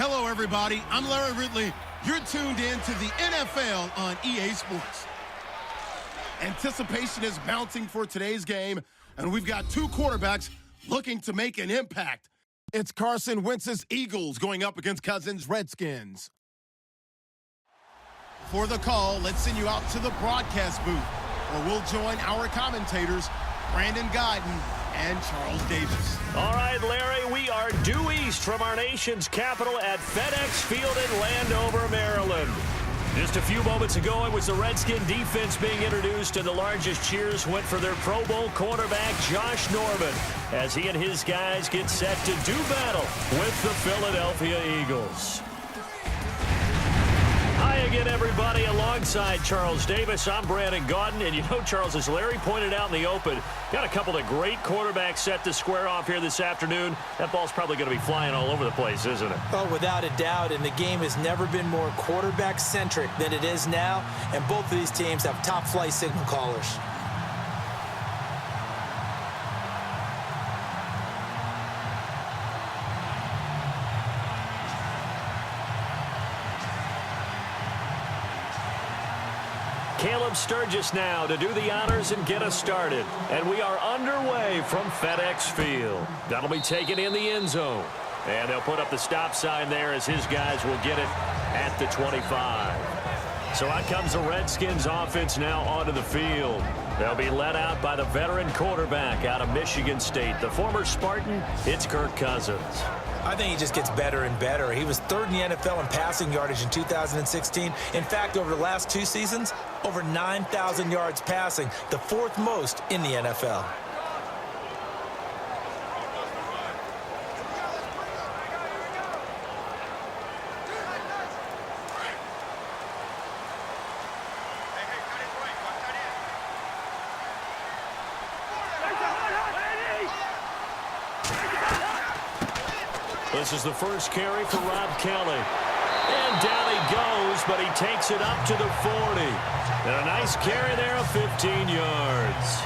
Hello, everybody. I'm Larry Ridley. You're tuned in to the NFL on EA Sports. Anticipation is mounting for today's game, and we've got two quarterbacks looking to make an impact. It's Carson Wentz's Eagles going up against Cousins' Redskins. For the call, let's send you out to the broadcast booth, where we'll join our commentators, Brandon Guyton and Charles Davis. All right, Larry, we are due east from our nation's capital at FedEx Field in Landover, Maryland. Just a few moments ago, it was the Redskin defense being introduced, and the largest cheers went for their Pro Bowl quarterback, Josh Norman, as he and his guys get set to do battle with the Philadelphia Eagles. Hi again, everybody. Alongside Charles Davis, I'm Brandon Guyton. And you know, Charles, as Larry pointed out in the open, got a couple of great quarterbacks set to square off here this afternoon. That ball's probably going to be flying all over the place, isn't it? Oh, without a doubt. And the game has never been more quarterback-centric than it is now. And both of these teams have top-flight signal callers. Caleb Sturgis now to do the honors and get us started. And we are underway from FedEx Field. That'll be taken in the end zone. And they'll put up the stop sign there as his guys will get it at the 25. So out comes the Redskins offense now onto the field. They'll be led out by the veteran quarterback out of Michigan State. The former Spartan, it's Kirk Cousins. I think he just gets better and better. He was third in the NFL in passing yardage in 2016. In fact, over the last two seasons, over 9,000 yards passing, the fourth most in the NFL. This is the first carry for Rob Kelly. And down he goes, but he takes it up to the 40. And a nice carry there of 15 yards.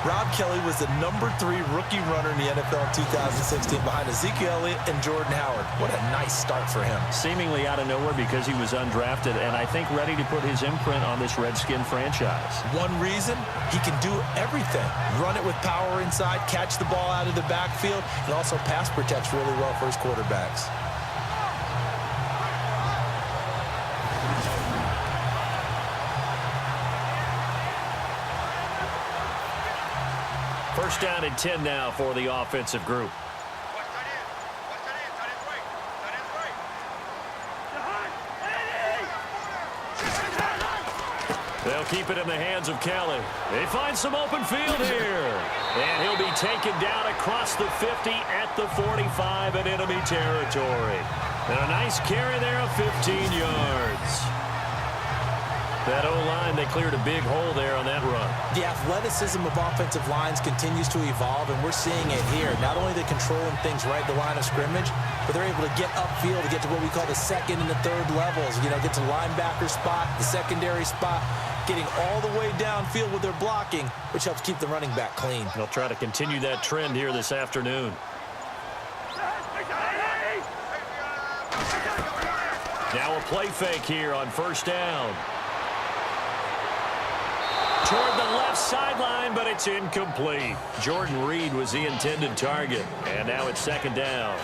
Rob Kelly was the number 3 rookie runner in the NFL in 2016 behind Ezekiel Elliott and Jordan Howard. What a nice start for him. Seemingly out of nowhere because he was undrafted and I think ready to put his imprint on this Redskin franchise. One reason, he can do everything. Run it with power inside, catch the ball out of the backfield, and also pass protects really well for his quarterbacks. First down and 10 now for the offensive group. They'll keep it in the hands of Kelly. They find some open field here. And he'll be taken down across the 50 at the 45 in enemy territory. And a nice carry there of 15 yards. That O-line, they cleared a big hole there on that run. The athleticism of offensive lines continues to evolve, and we're seeing it here. Not only are they controlling things right at the line of scrimmage, but they're able to get upfield to get to what we call the second and the third levels. You know, get to linebacker spot, the secondary spot, getting all the way downfield with their blocking, which helps keep the running back clean. They'll try to continue that trend here this afternoon. Now a play fake here on first down. Toward the left sideline, but it's incomplete. Jordan Reed was the intended target, and now it's second down.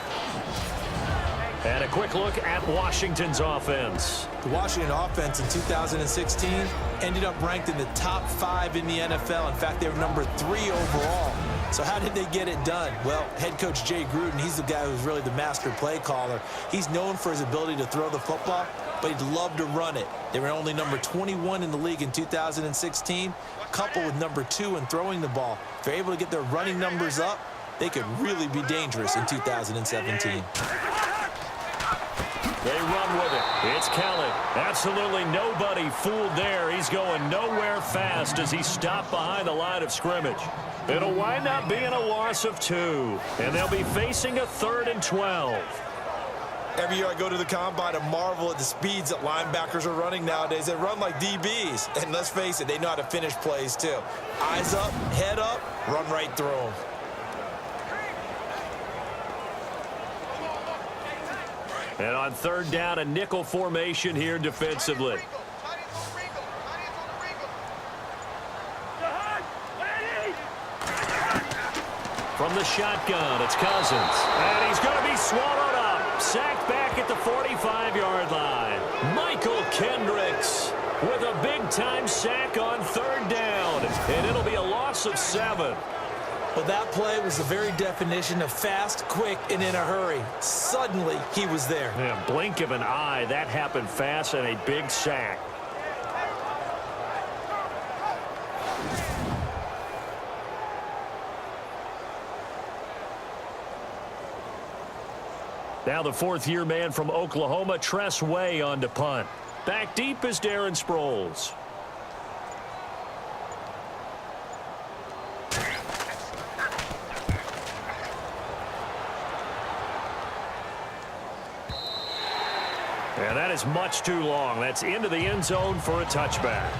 And a quick look at Washington's offense. The Washington offense in 2016 ended up ranked in the top 5 in the NFL. In fact, they were number 3 overall. So how did they get it done? Well, head coach Jay Gruden, he's the guy who's really the master play caller. He's known for his ability to throw the football, but he'd love to run it. They were only number 21 in the league in 2016, coupled with number 2 in throwing the ball. If they're able to get their running numbers up, they could really be dangerous in 2017. They run with it. It's Kelly. Absolutely nobody fooled there. He's going nowhere fast as he stopped behind the line of scrimmage. It'll wind up being a loss of 2. And they'll be facing a 3rd and 12. Every year I go to the combine and marvel at the speeds that linebackers are running nowadays. They run like DBs. And let's face it, they know how to finish plays too. Eyes up, head up, run right through them. And on third down, a nickel formation here defensively. From the shotgun, it's Cousins. And he's going to be swallowed up. Sacked back at the 45-yard line. Michael Kendricks with a big-time sack on third down. And it'll be a loss of 7. Well, that play was the very definition of fast, quick, and in a hurry. Suddenly, he was there. Yeah, blink of an eye. That happened fast and a big sack. Now the fourth-year man from Oklahoma, Tress Way, on to punt. Back deep is Darren Sproles. And that is much too long. That's into the end zone for a touchback.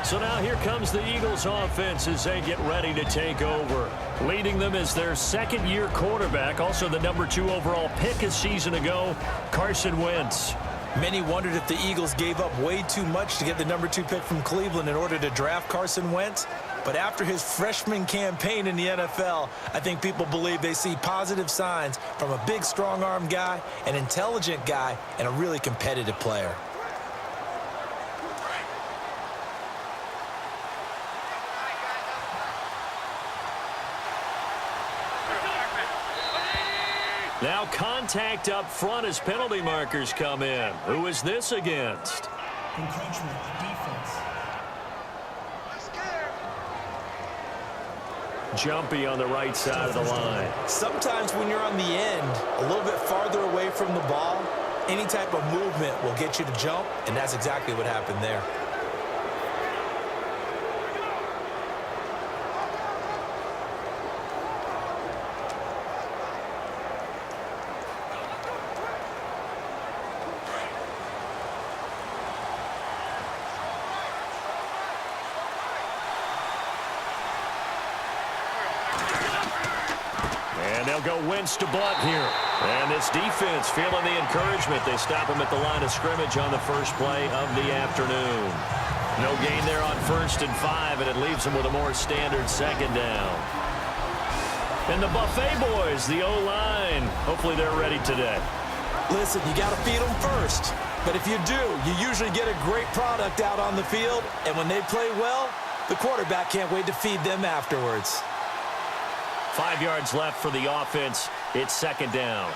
So now here comes the Eagles offense as they get ready to take over. Leading them is their second-year quarterback, also the number 2 overall pick a season ago, Carson Wentz. Many wondered if the Eagles gave up way too much to get the number 2 pick from Cleveland in order to draft Carson Wentz. But after his freshman campaign in the NFL, I think people believe they see positive signs from a big, strong-arm guy, an intelligent guy, and a really competitive player. Now contact up front as penalty markers come in. Who is this against? Encroachment, defense. Jumpy on the right side of the line. Sometimes when you're on the end, a little bit farther away from the ball, any type of movement will get you to jump, and that's exactly what happened there. They'll go Wentz to Blunt here. And this defense feeling the encouragement. They stop him at the line of scrimmage on the first play of the afternoon. No gain there on 1st and 5, and it leaves them with a more standard second down. And the Buffet boys, the O-line, hopefully they're ready today. Listen, you got to feed them first. But if you do, you usually get a great product out on the field. And when they play well, the quarterback can't wait to feed them afterwards. 5 yards left for the offense. It's second down.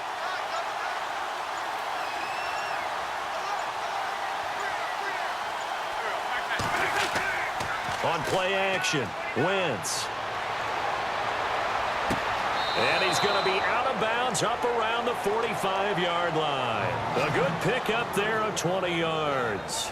On play action, Wentz. And he's going to be out of bounds up around the 45-yard line. A good pickup there of 20 yards.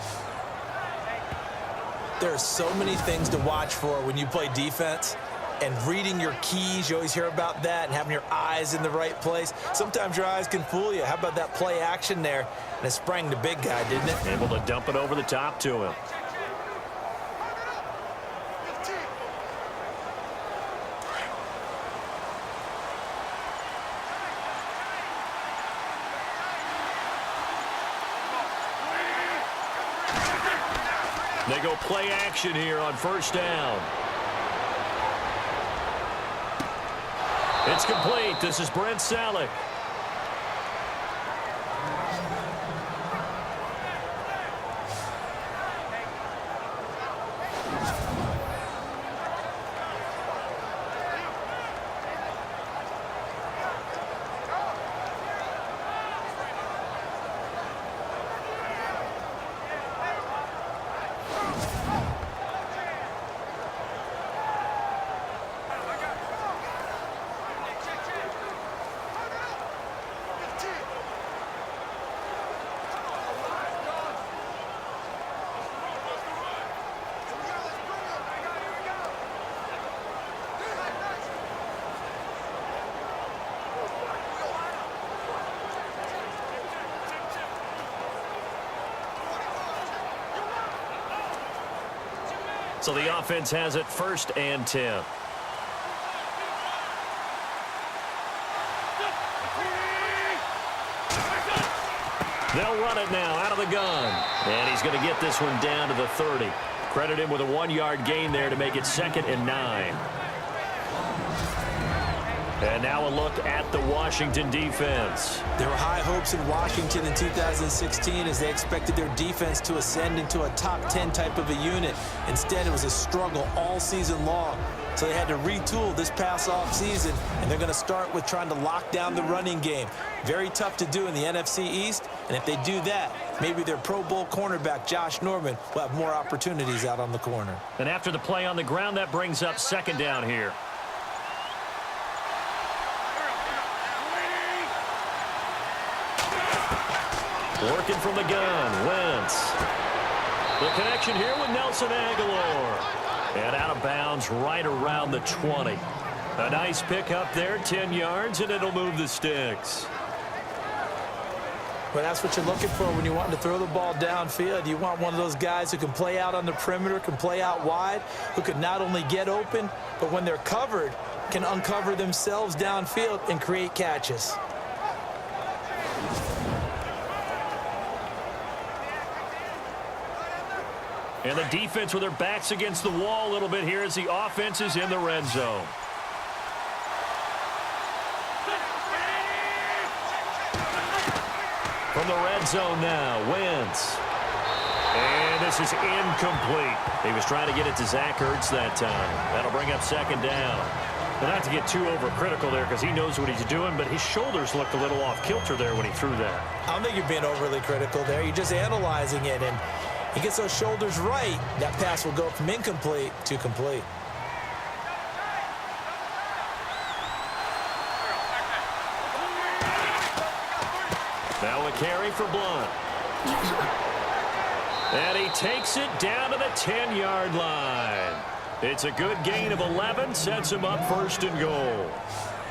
There are so many things to watch for when you play defense. And reading your keys, you always hear about that, and having your eyes in the right place. Sometimes your eyes can fool you. How about that play action there? And it sprang the big guy, didn't it? Able to dump it over the top to him. They go play action here on first down. It's complete. This is Brent Salek. So the offense has it 1st and 10. They'll run it now out of the gun. And he's going to get this one down to the 30. Credit him with a 1-yard gain there to make it 2nd and 9. And now a look at the Washington defense. There were high hopes in Washington in 2016 as they expected their defense to ascend into a top 10 type of a unit. Instead, it was a struggle all season long. So they had to retool this past offseason, and they're going to start with trying to lock down the running game. Very tough to do in the NFC East, and if they do that, maybe their Pro Bowl cornerback, Josh Norman, will have more opportunities out on the corner. And after the play on the ground, that brings up 2nd down here. Working from the gun, Wentz. The connection here with Nelson Aguilar. And out of bounds right around the 20. A nice pickup there, 10 yards, and it'll move the sticks. Well, that's what you're looking for when you want to throw the ball downfield. You want one of those guys who can play out on the perimeter, can play out wide, who can not only get open, but when they're covered, can uncover themselves downfield and create catches. And the defense with their backs against the wall a little bit here as the offense is in the red zone. From the red zone now, Wentz. And this is incomplete. He was trying to get it to Zach Ertz that time. That'll bring up 2nd down. But not to get too overcritical there because he knows what he's doing, but his shoulders looked a little off kilter there when he threw that. I don't think you're being overly critical there. You're just analyzing it, and he gets those shoulders right, that pass will go from incomplete to complete. Now a carry for Blunt. And he takes it down to the 10-yard line. It's a good gain of 11, sets him up 1st and goal.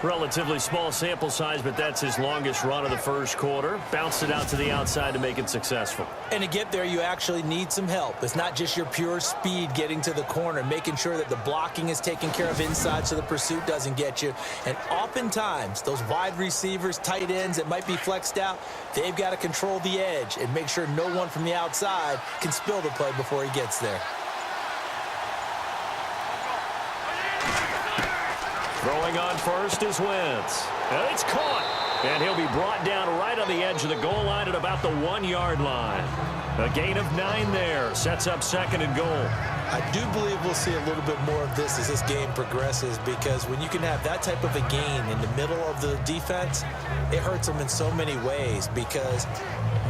Relatively small sample size, but that's his longest run of the first quarter. Bounced it out to the outside to make it successful. And to get there, you actually need some help. It's not just your pure speed getting to the corner, making sure that the blocking is taken care of inside so the pursuit doesn't get you. And oftentimes, those wide receivers, tight ends that might be flexed out, they've got to control the edge and make sure no one from the outside can spill the play before he gets there. Throwing on first is Wentz. And it's caught. And he'll be brought down right on the edge of the goal line at about the 1-yard line. A gain of 9 there. Sets up 2nd and goal. I do believe we'll see a little bit more of this as this game progresses, because when you can have that type of a gain in the middle of the defense, it hurts them in so many ways, because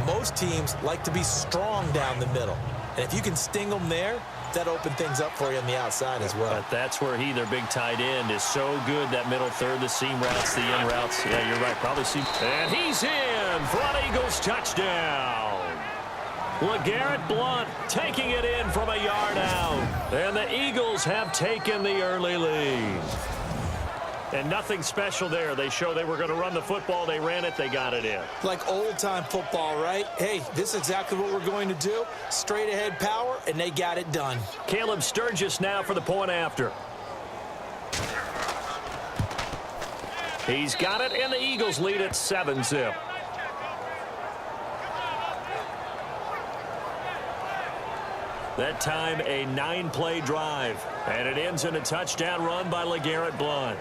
most teams like to be strong down the middle. And if you can sting them there, that opened things up for you on the outside as well. But that's where their big tight end, is so good. That middle third, the seam routes, the in routes. Yeah, you're right. Probably seam. And he's in for an Eagles touchdown. LeGarrette Blount taking it in from a yard out. And the Eagles have taken the early lead. And nothing special there. They show they were going to run the football. They ran it. They got it in. Like old-time football, right? Hey, this is exactly what we're going to do. Straight-ahead power, and they got it done. Caleb Sturgis now for the point after. He's got it, and the Eagles lead at 7-0. That time, a 9-play drive. And it ends in a touchdown run by LeGarrette Blount.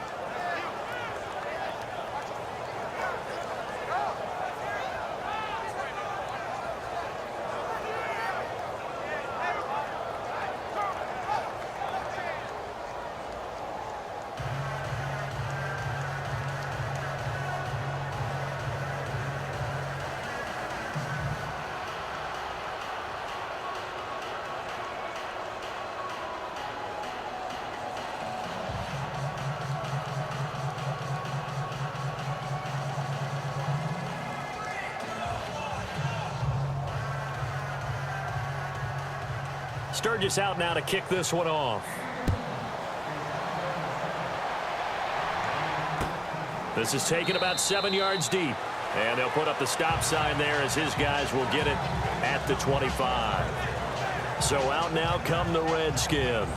Sturgis out now to kick this one off. This is taken about 7 yards deep. And they'll put up the stop sign there as his guys will get it at the 25. So out now come the Redskins.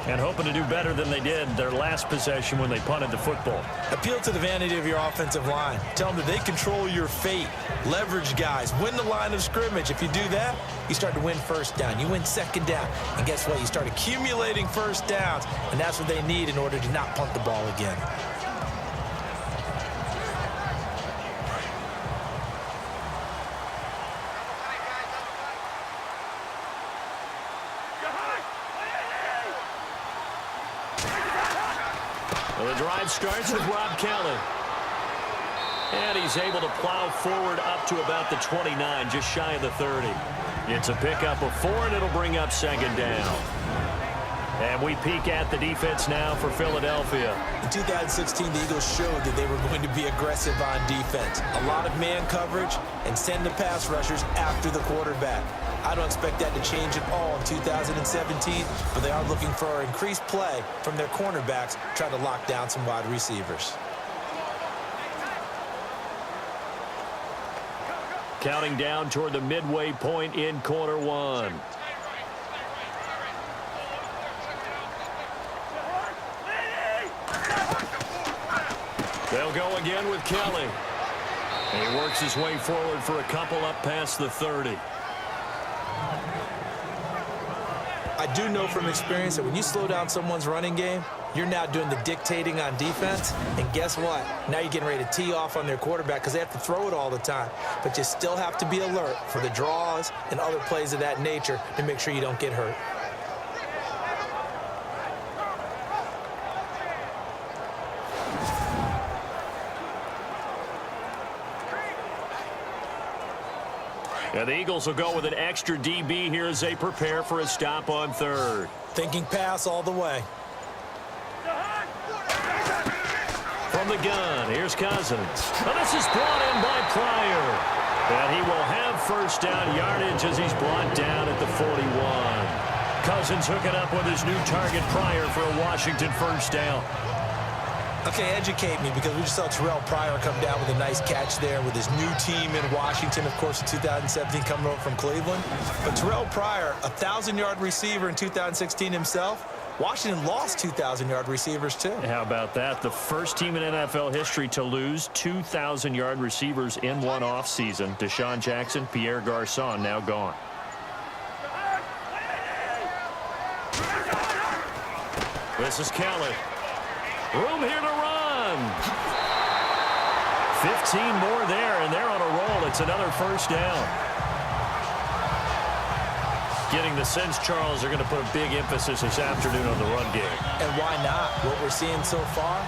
And hoping to do better than they did their last possession when they punted the football. Appeal to the vanity of your offensive line. Tell them that they control your fate. Leverage guys. Win the line of scrimmage. If you do that, you start to win first down. You win second down. And guess what? You start accumulating first downs. And that's what they need in order to not punt the ball again. Well, the drive starts with Rob Kelly. And he's able to plow forward up to about the 29, just shy of the 30. It's a pickup of 4, and it'll bring up second down. And we peek at the defense now for Philadelphia. In 2016, the Eagles showed that they were going to be aggressive on defense. A lot of man coverage and send the pass rushers after the quarterback. I don't expect that to change at all in 2017, but they are looking for increased play from their cornerbacks, trying to lock down some wide receivers. Counting down toward the midway point in quarter one. They'll go again with Kelly. And he works his way forward for a couple up past the 30. I do know from experience that when you slow down someone's running game, you're now doing the dictating on defense. And guess what? Now you're getting ready to tee off on their quarterback because they have to throw it all the time. But you still have to be alert for the draws and other plays of that nature to make sure you don't get hurt. And the Eagles will go with an extra DB here as they prepare for a stop on third. Thinking pass all the way. From the gun, here's Cousins. Well, this is brought in by Pryor. And he will have first down yardage as he's brought down at the 41. Cousins hooking up with his new target Pryor for a Washington first down. Okay, educate me, because we just saw Terrell Pryor come down with a nice catch there with his new team in Washington, of course, in 2017 coming over from Cleveland. But Terrell Pryor, a 1,000-yard receiver in 2016 himself. Washington lost 2,000-yard receivers, too. How about that? The first team in NFL history to lose 2,000-yard receivers in one offseason. Deshaun Jackson, Pierre Garçon now gone. This is Kelly. Room here to run. 15 more there, and they're on a roll. It's another first down. Getting the sense, Charles, they're going to put a big emphasis this afternoon on the run game. And why not? What we're seeing so far,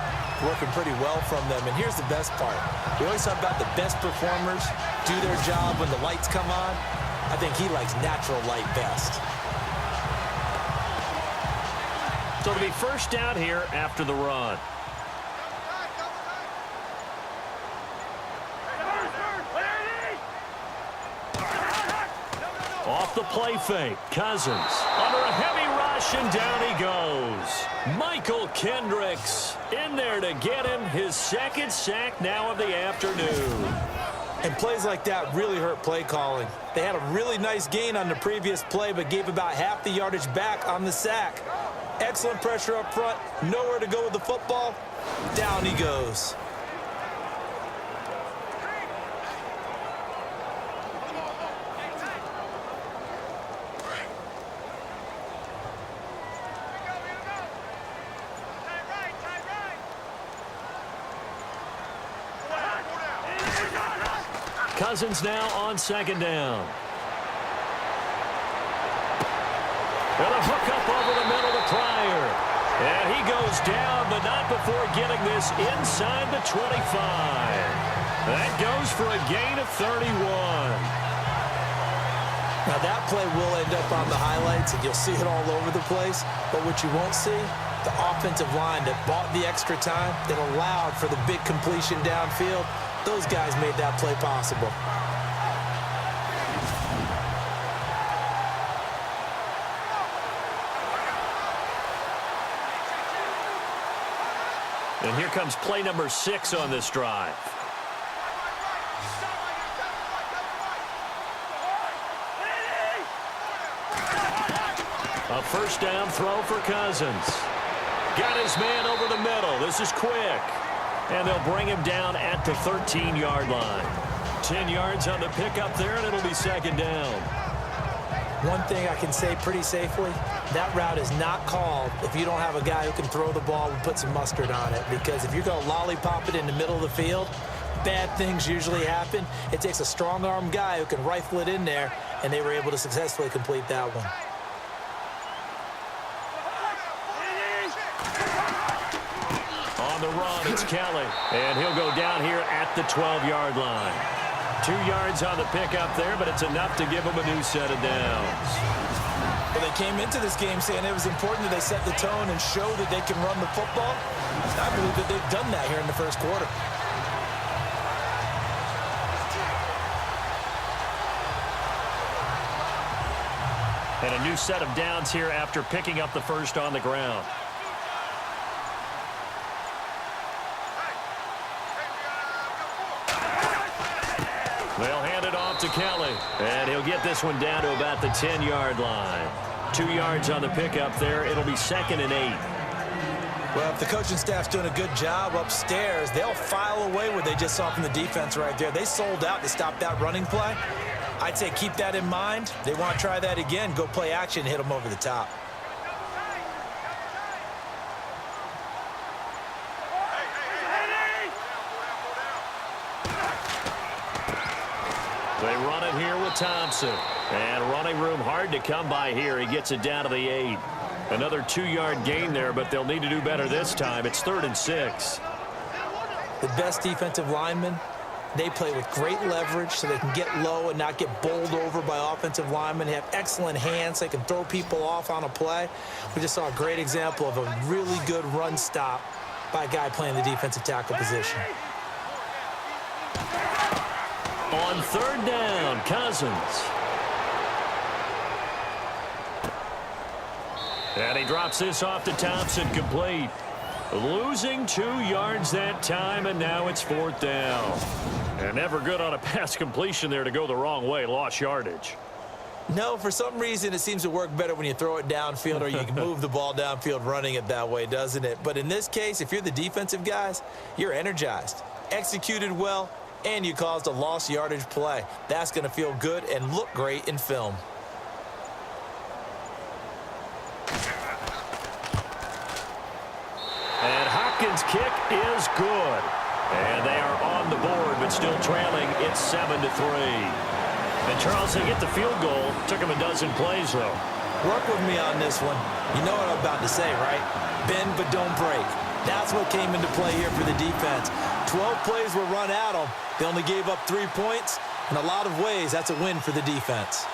working pretty well from them. And here's the best part. We always talk about the best performers do their job when the lights come on. I think he likes natural light best. So it'll be first down here after the run. Off the play fake, Cousins under a heavy rush, and down he goes. Michael Kendricks in there to get him his second sack now of the afternoon. And plays like that really hurt play calling. They had a really nice gain on the previous play, but gave about half the yardage back on the sack. Excellent pressure up front, nowhere to go with the football. Down he goes. Cousins now on second down. And a hook up over the middle to Pryor. And he goes down, but not before getting this inside the 25. That goes for a gain of 31. Now that play will end up on the highlights, and you'll see it all over the place. But what you won't see, the offensive line that bought the extra time, that allowed for the big completion downfield, those guys made that play possible. And here comes play number 6 on this drive. A first down throw for Cousins. Got his man over the middle. This is quick. And they'll bring him down at the 13-yard line. 10 yards on the pickup there, and it'll be second down. One thing I can say pretty safely, that route is not called if you don't have a guy who can throw the ball and put some mustard on it. Because if you're going to lollipop it in the middle of the field, bad things usually happen. It takes a strong-arm guy who can rifle it in there, and they were able to successfully complete that one. On the run, it's Kelly. And he'll go down here at the 12-yard line. 2 yards on the pickup there, but it's enough to give them a new set of downs. Well, they came into this game saying it was important that they set the tone and show that they can run the football. I believe that they've done that here in the first quarter. And a new set of downs here after picking up the first on the ground. They'll hand it off to Kelly. And he'll get this one down to about the 10-yard line. 2 yards on the pickup there. It'll be 2nd and 8. Well, if the coaching staff's doing a good job upstairs, they'll file away what they just saw from the defense right there. They sold out to stop that running play. I'd say keep that in mind. They want to try that again. Go play action, hit them over the top. They run it here with Thompson. And running room hard to come by here. He gets it down to the 8. Another 2-yard gain there, but they'll need to do better this time. It's 3rd and 6. The best defensive linemen, they play with great leverage so they can get low and not get bowled over by offensive linemen. They have excellent hands. They can throw people off on a play. We just saw a great example of a really good run stop by a guy playing the defensive tackle position. On 3rd down, Cousins. And he drops this off to Thompson, complete. Losing 2 yards that time, and now it's 4th down. And never good on a pass completion there to go the wrong way. Lost yardage. No, for some reason it seems to work better when you throw it downfield or you can move the ball downfield running it that way, doesn't it? But in this case, if you're the defensive guys, you're energized, executed well, and you caused a lost yardage play. That's going to feel good and look great in film. And Hopkins' kick is good. And they are on the board, but still trailing. It's 7-3. And Charles, they get the field goal. Took him a dozen plays, though. Work with me on this one. You know what I'm about to say, right? Bend but don't break. That's what came into play here for the defense. 12 plays were run at them. They only gave up 3 points. In a lot of ways, that's a win for the defense.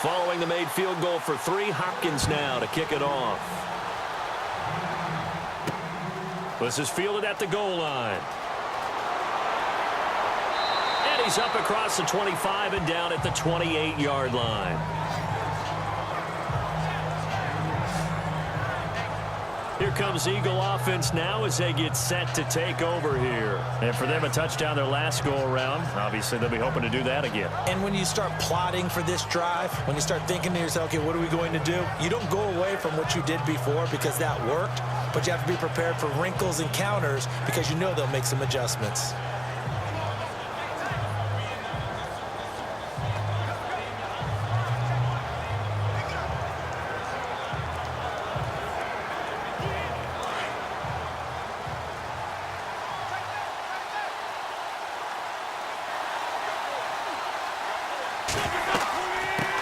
Following the made field goal for 3, Hopkins now to kick it off. This is fielded at the goal line. And he's up across the 25 and down at the 28-yard line. Here comes Eagle offense now as they get set to take over here. And for them, a touchdown their last go-around. Obviously, they'll be hoping to do that again. And when you start plotting for this drive, when you start thinking to yourself, okay, what are we going to do? You don't go away from what you did before because that worked, but you have to be prepared for wrinkles and counters because you know they'll make some adjustments.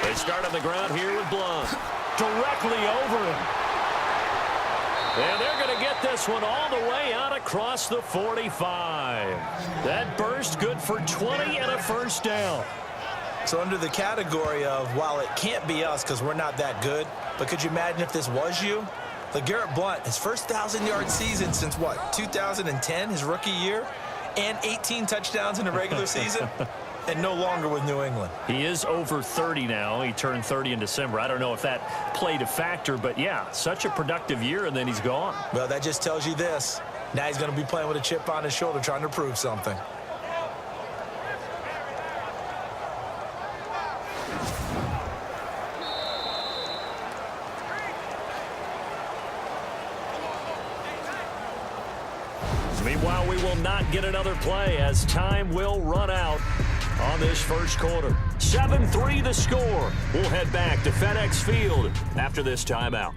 They start on the ground here with Blunt. Directly over him. And they're going to get this one all the way out across the 45. That burst good for 20 and a first down. So under the category of, while it can't be us because we're not that good, but could you imagine if this was you? LeGarrette Blunt, his first 1,000-yard season since, what, 2010, his rookie year, and 18 touchdowns in the regular season? and no longer with New England. He is over 30 now. He turned 30 in December. I don't know if that played a factor, but yeah, such a productive year, and then he's gone. Well, that just tells you this. Now he's going to be playing with a chip on his shoulder trying to prove something. Meanwhile, we will not get another play as time will run out on this first quarter. 7-3 the score. We'll head back to FedEx Field after this timeout.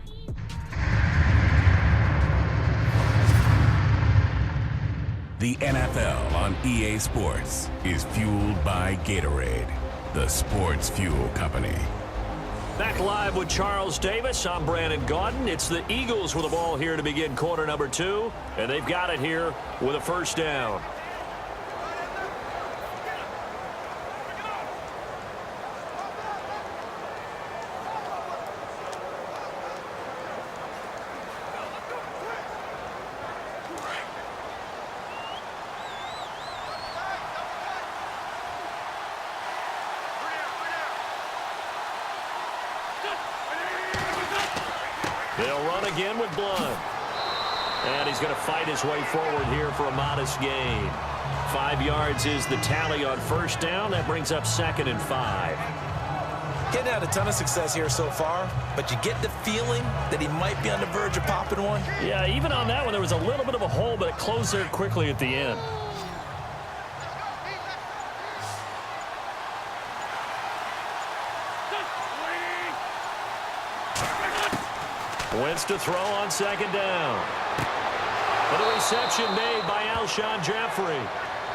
The NFL on EA Sports is fueled by Gatorade, the sports fuel company. Back live with Charles Davis. I'm Brandon Gaudin. It's the Eagles with the ball here to begin quarter number 2, and they've got it here with a first down. They'll run again with Blunt. And he's going to fight his way forward here for a modest gain. 5 yards is the tally on first down. That brings up 2nd and 5. Getting out a ton of success here so far, but you get the feeling that he might be on the verge of popping one. Yeah, even on that one, there was a little bit of a hole, but it closed there quickly at the end. Wentz to throw on 2nd down. But a reception made by Alshon Jeffrey.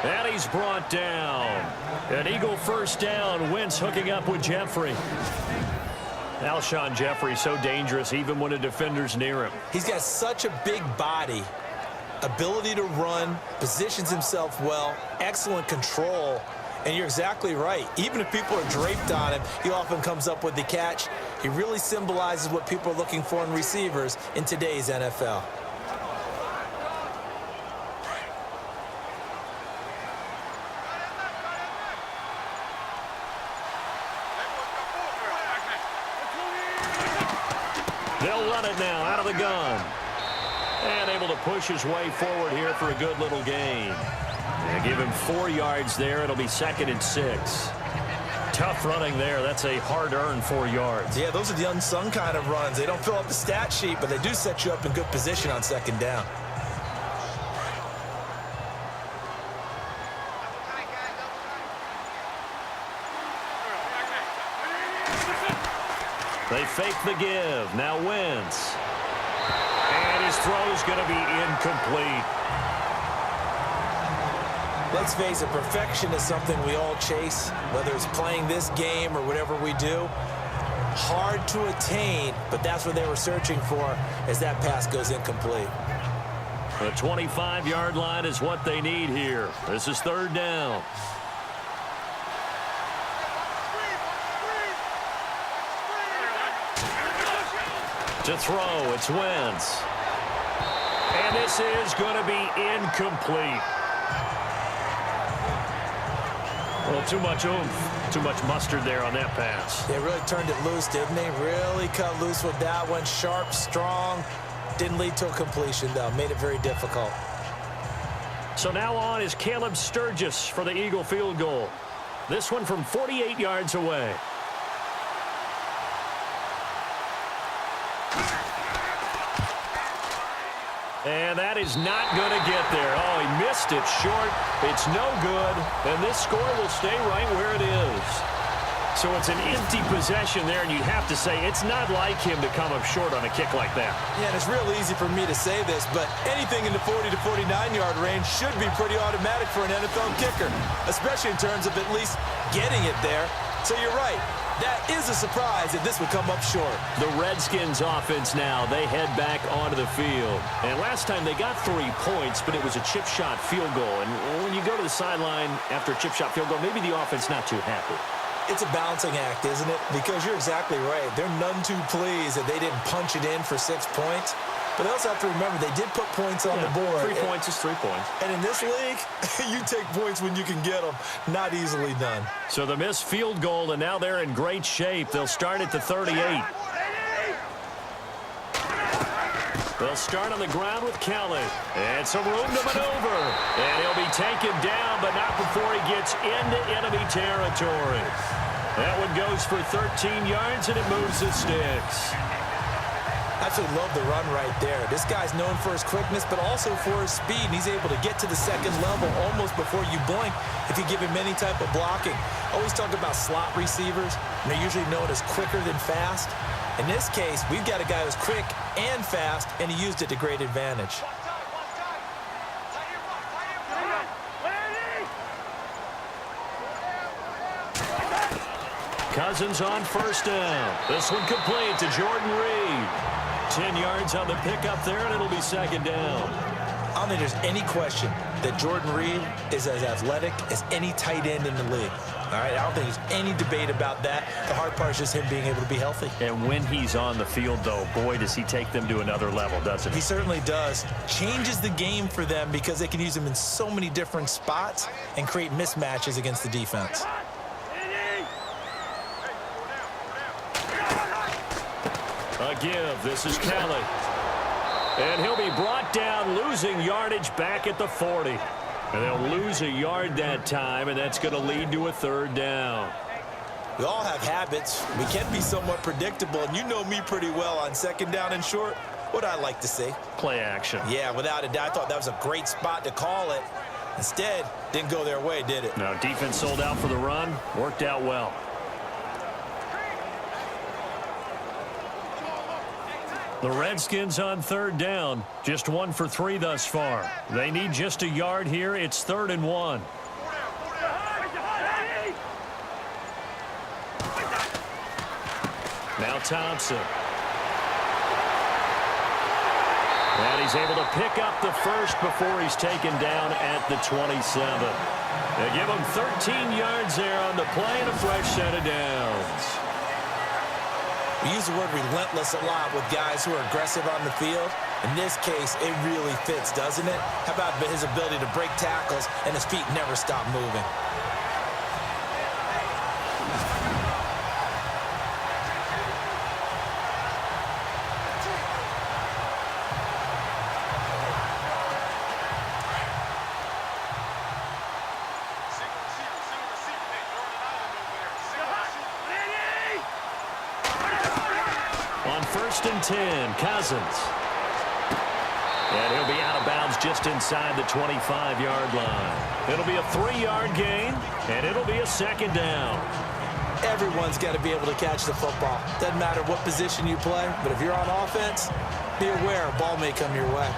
And he's brought down. An Eagle first down. Wentz hooking up with Jeffrey. Alshon Jeffrey so dangerous even when a defender's near him. He's got such a big body, ability to run, positions himself well, excellent control. And you're exactly right. Even if people are draped on him, he often comes up with the catch. He really symbolizes what people are looking for in receivers in today's NFL. They'll run it now out of the gun. And able to push his way forward here for a good little gain. And give him 4 yards there. It'll be 2nd and 6. Tough running there. That's a hard-earned 4 yards. Yeah, those are the unsung kind of runs. They don't fill up the stat sheet, but they do set you up in good position on 2nd down. They fake the give. Now Wentz. And his throw's going to be incomplete. Let's face it, perfection is something we all chase, whether it's playing this game or whatever we do. Hard to attain, but that's what they were searching for as that pass goes incomplete. The 25-yard line is what they need here. This is 3rd down. To throw, it's Wentz. And this is going to be incomplete. Well, too much oomph, too much mustard there on that pass. They really turned it loose, didn't they? Really cut loose with that one. Sharp, strong. Didn't lead to a completion, though. Made it very difficult. So now on is Caleb Sturgis for the Eagle field goal. This one from 48 yards away. And that is not going to get there. Oh, he missed it short. It's no good. And this score will stay right where it is. So it's an empty possession there, and you'd have to say it's not like him to come up short on a kick like that. Yeah, and it's real easy for me to say this, but anything in the 40 to 49-yard range should be pretty automatic for an NFL kicker, especially in terms of at least getting it there. So you're right. That is a surprise if this would come up short. The Redskins offense now, they head back onto the field. And last time they got 3 points, but it was a chip shot field goal. And when you go to the sideline after a chip shot field goal, maybe the offense not too happy. It's a balancing act, isn't it? Because you're exactly right. They're none too pleased that they didn't punch it in for 6 points. But they also have to remember they did put points on the board. 3 points is 3 points. And in this league, you take points when you can get them. Not easily done. So the missed field goal, and now they're in great shape. They'll start at the 38. They'll start on the ground with Kelly. And some room to maneuver. And he'll be taken down, but not before he gets into enemy territory. That one goes for 13 yards, and it moves the sticks. Absolutely love the run right there. This guy's known for his quickness, but also for his speed. And he's able to get to the second level almost before you blink if you give him any type of blocking. Always talk about slot receivers, and they're usually known as quicker than fast. In this case, we've got a guy who's quick and fast, and he used it to great advantage. Cousins on first down. This one complete to Jordan Reed. 10 yards on the pickup there, and it'll be second down. I don't think there's any question that Jordan Reed is as athletic as any tight end in the league. All right, I don't think there's any debate about that. The hard part is just him being able to be healthy. And when he's on the field, though, boy, does he take them to another level, doesn't he? He certainly does. Changes the game for them because they can use him in so many different spots and create mismatches against the defense. A give. This is Kelly. And he'll be brought down, losing yardage back at the 40. And they'll lose a yard that time, and that's going to lead to a third down. We all have habits. We can be somewhat predictable, and you know me pretty well on second down and short. What I like to see. Play action. Yeah, without a doubt. I thought that was a great spot to call it. Instead, didn't go their way, did it? No, defense sold out for the run. Worked out well. The Redskins on third down. Just 1 for 3 thus far. They need just a yard here. It's 3rd and 1. Now Thompson. And he's able to pick up the first before he's taken down at the 27. They give him 13 yards there on the play and a fresh set of downs. We use the word relentless a lot with guys who are aggressive on the field. In this case, it really fits, doesn't it? How about his ability to break tackles and his feet never stop moving? On 1st and 10, Cousins. And he'll be out of bounds just inside the 25-yard line. It'll be a 3-yard gain, and it'll be a second down. Everyone's got to be able to catch the football. Doesn't matter what position you play, but if you're on offense, be aware a ball may come your way.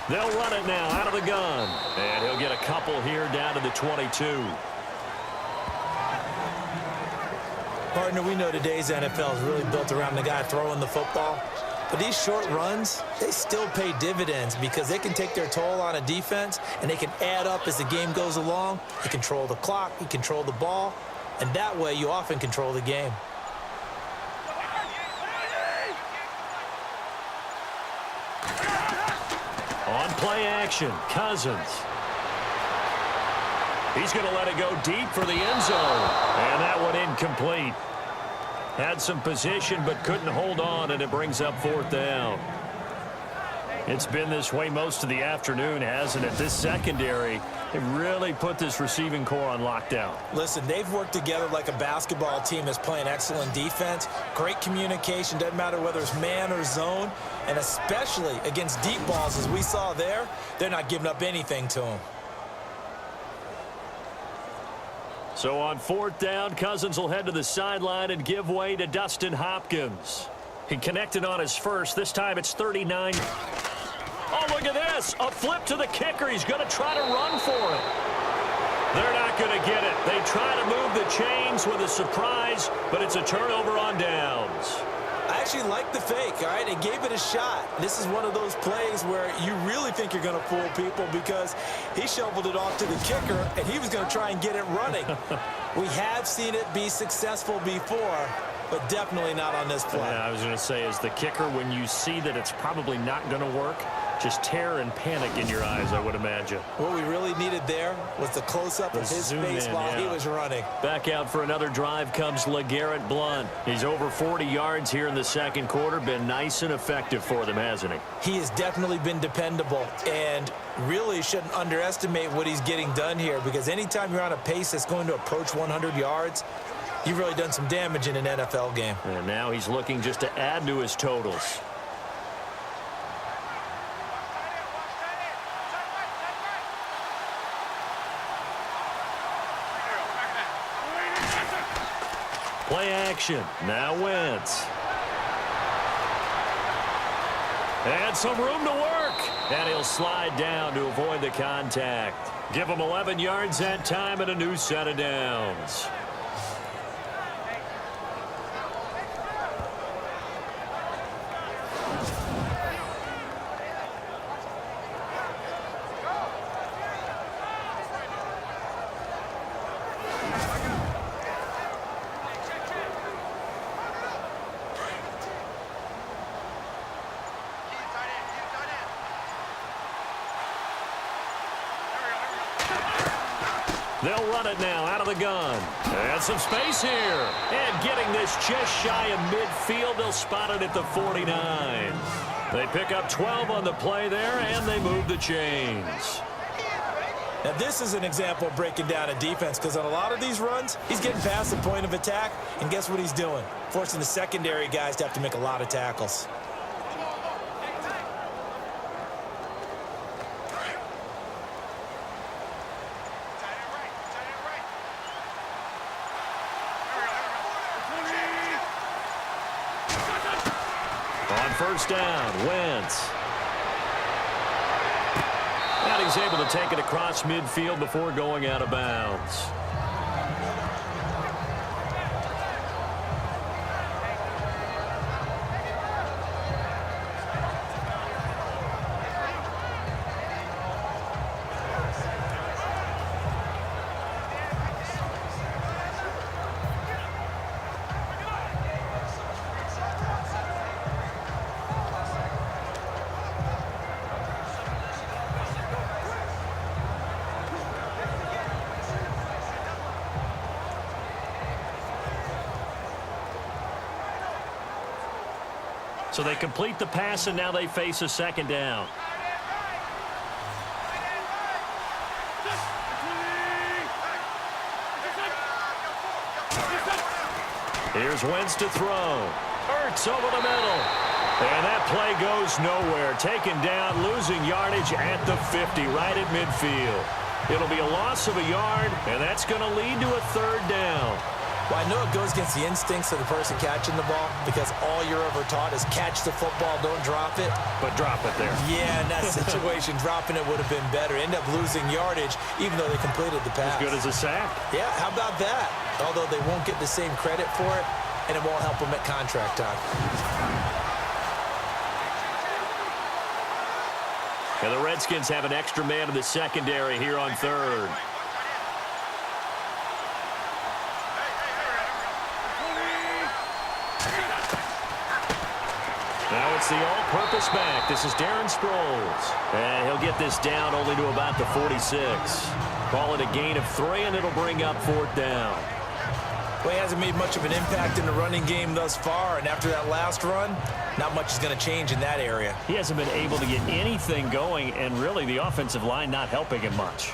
They'll run it now out of the gun. And he'll get a couple here down to the 22. Partner, we know today's NFL is really built around the guy throwing the football. But these short runs, they still pay dividends because they can take their toll on a defense and they can add up as the game goes along. You control the clock, you control the ball, and that way you often control the game. On play action, Cousins. He's going to let it go deep for the end zone. And that one incomplete. Had some position but couldn't hold on, and it brings up 4th down. It's been this way most of the afternoon, hasn't it? This secondary, they really put this receiving core on lockdown. Listen, they've worked together like a basketball team that's playing excellent defense. Great communication, doesn't matter whether it's man or zone. And especially against deep balls, as we saw there, they're not giving up anything to them. So on 4th down, Cousins will head to the sideline and give way to Dustin Hopkins. He connected on his first. This time it's 39. Oh, look at this. A flip to the kicker. He's going to try to run for it. They're not going to get it. They try to move the chains with a surprise, but it's a turnover on downs. I actually liked the fake, all right? They gave it a shot. This is one of those plays where you really think you're going to fool people because he shoveled it off to the kicker, and he was going to try and get it running. We have seen it be successful before, but definitely not on this play. Yeah, I was going to say, as the kicker, when you see that it's probably not going to work, just terror and panic in your eyes, I would imagine. What we really needed there was the close-up of his face while he was running. Back out for another drive comes LeGarrette Blount. He's over 40 yards here in the second quarter. Been nice and effective for them, hasn't he? He has definitely been dependable, and really shouldn't underestimate what he's getting done here, because anytime you're on a pace that's going to approach 100 yards, you've really done some damage in an NFL game. And now he's looking just to add to his totals. Play action. Now Wentz. And some room to work. And he'll slide down to avoid the contact. Give him 11 yards that time and a new set of downs. They'll run it now out of the gun. And some space here. And getting this just shy of midfield. They'll spot it at the 49. They pick up 12 on the play there, and they move the chains. Now, this is an example of breaking down a defense, because on a lot of these runs, he's getting past the point of attack, and guess what he's doing? Forcing the secondary guys to have to make a lot of tackles. On first down, Wentz. And he's able to take it across midfield before going out of bounds. So they complete the pass, and now they face a second down. Here's Wentz to throw. Ertz over the middle. And that play goes nowhere. Taken down, losing yardage at the 50, right at midfield. It'll be a loss of a yard, and that's going to lead to a third down. Well, I know it goes against the instincts of the person catching the ball, because all you're ever taught is catch the football, don't drop it. But drop it there. Yeah, in that situation, dropping it would have been better. End up losing yardage, even though they completed the pass. As good as a sack. Yeah, how about that? Although they won't get the same credit for it, and it won't help them at contract time. And the Redskins have an extra man in the secondary here on third. Now it's the all-purpose back. This is Darren Sproles. And he'll get this down only to about the 46. Call it a gain of 3, and it'll bring up fourth down. Well, he hasn't made much of an impact in the running game thus far, and after that last run, not much is going to change in that area. He hasn't been able to get anything going, and really the offensive line not helping him much.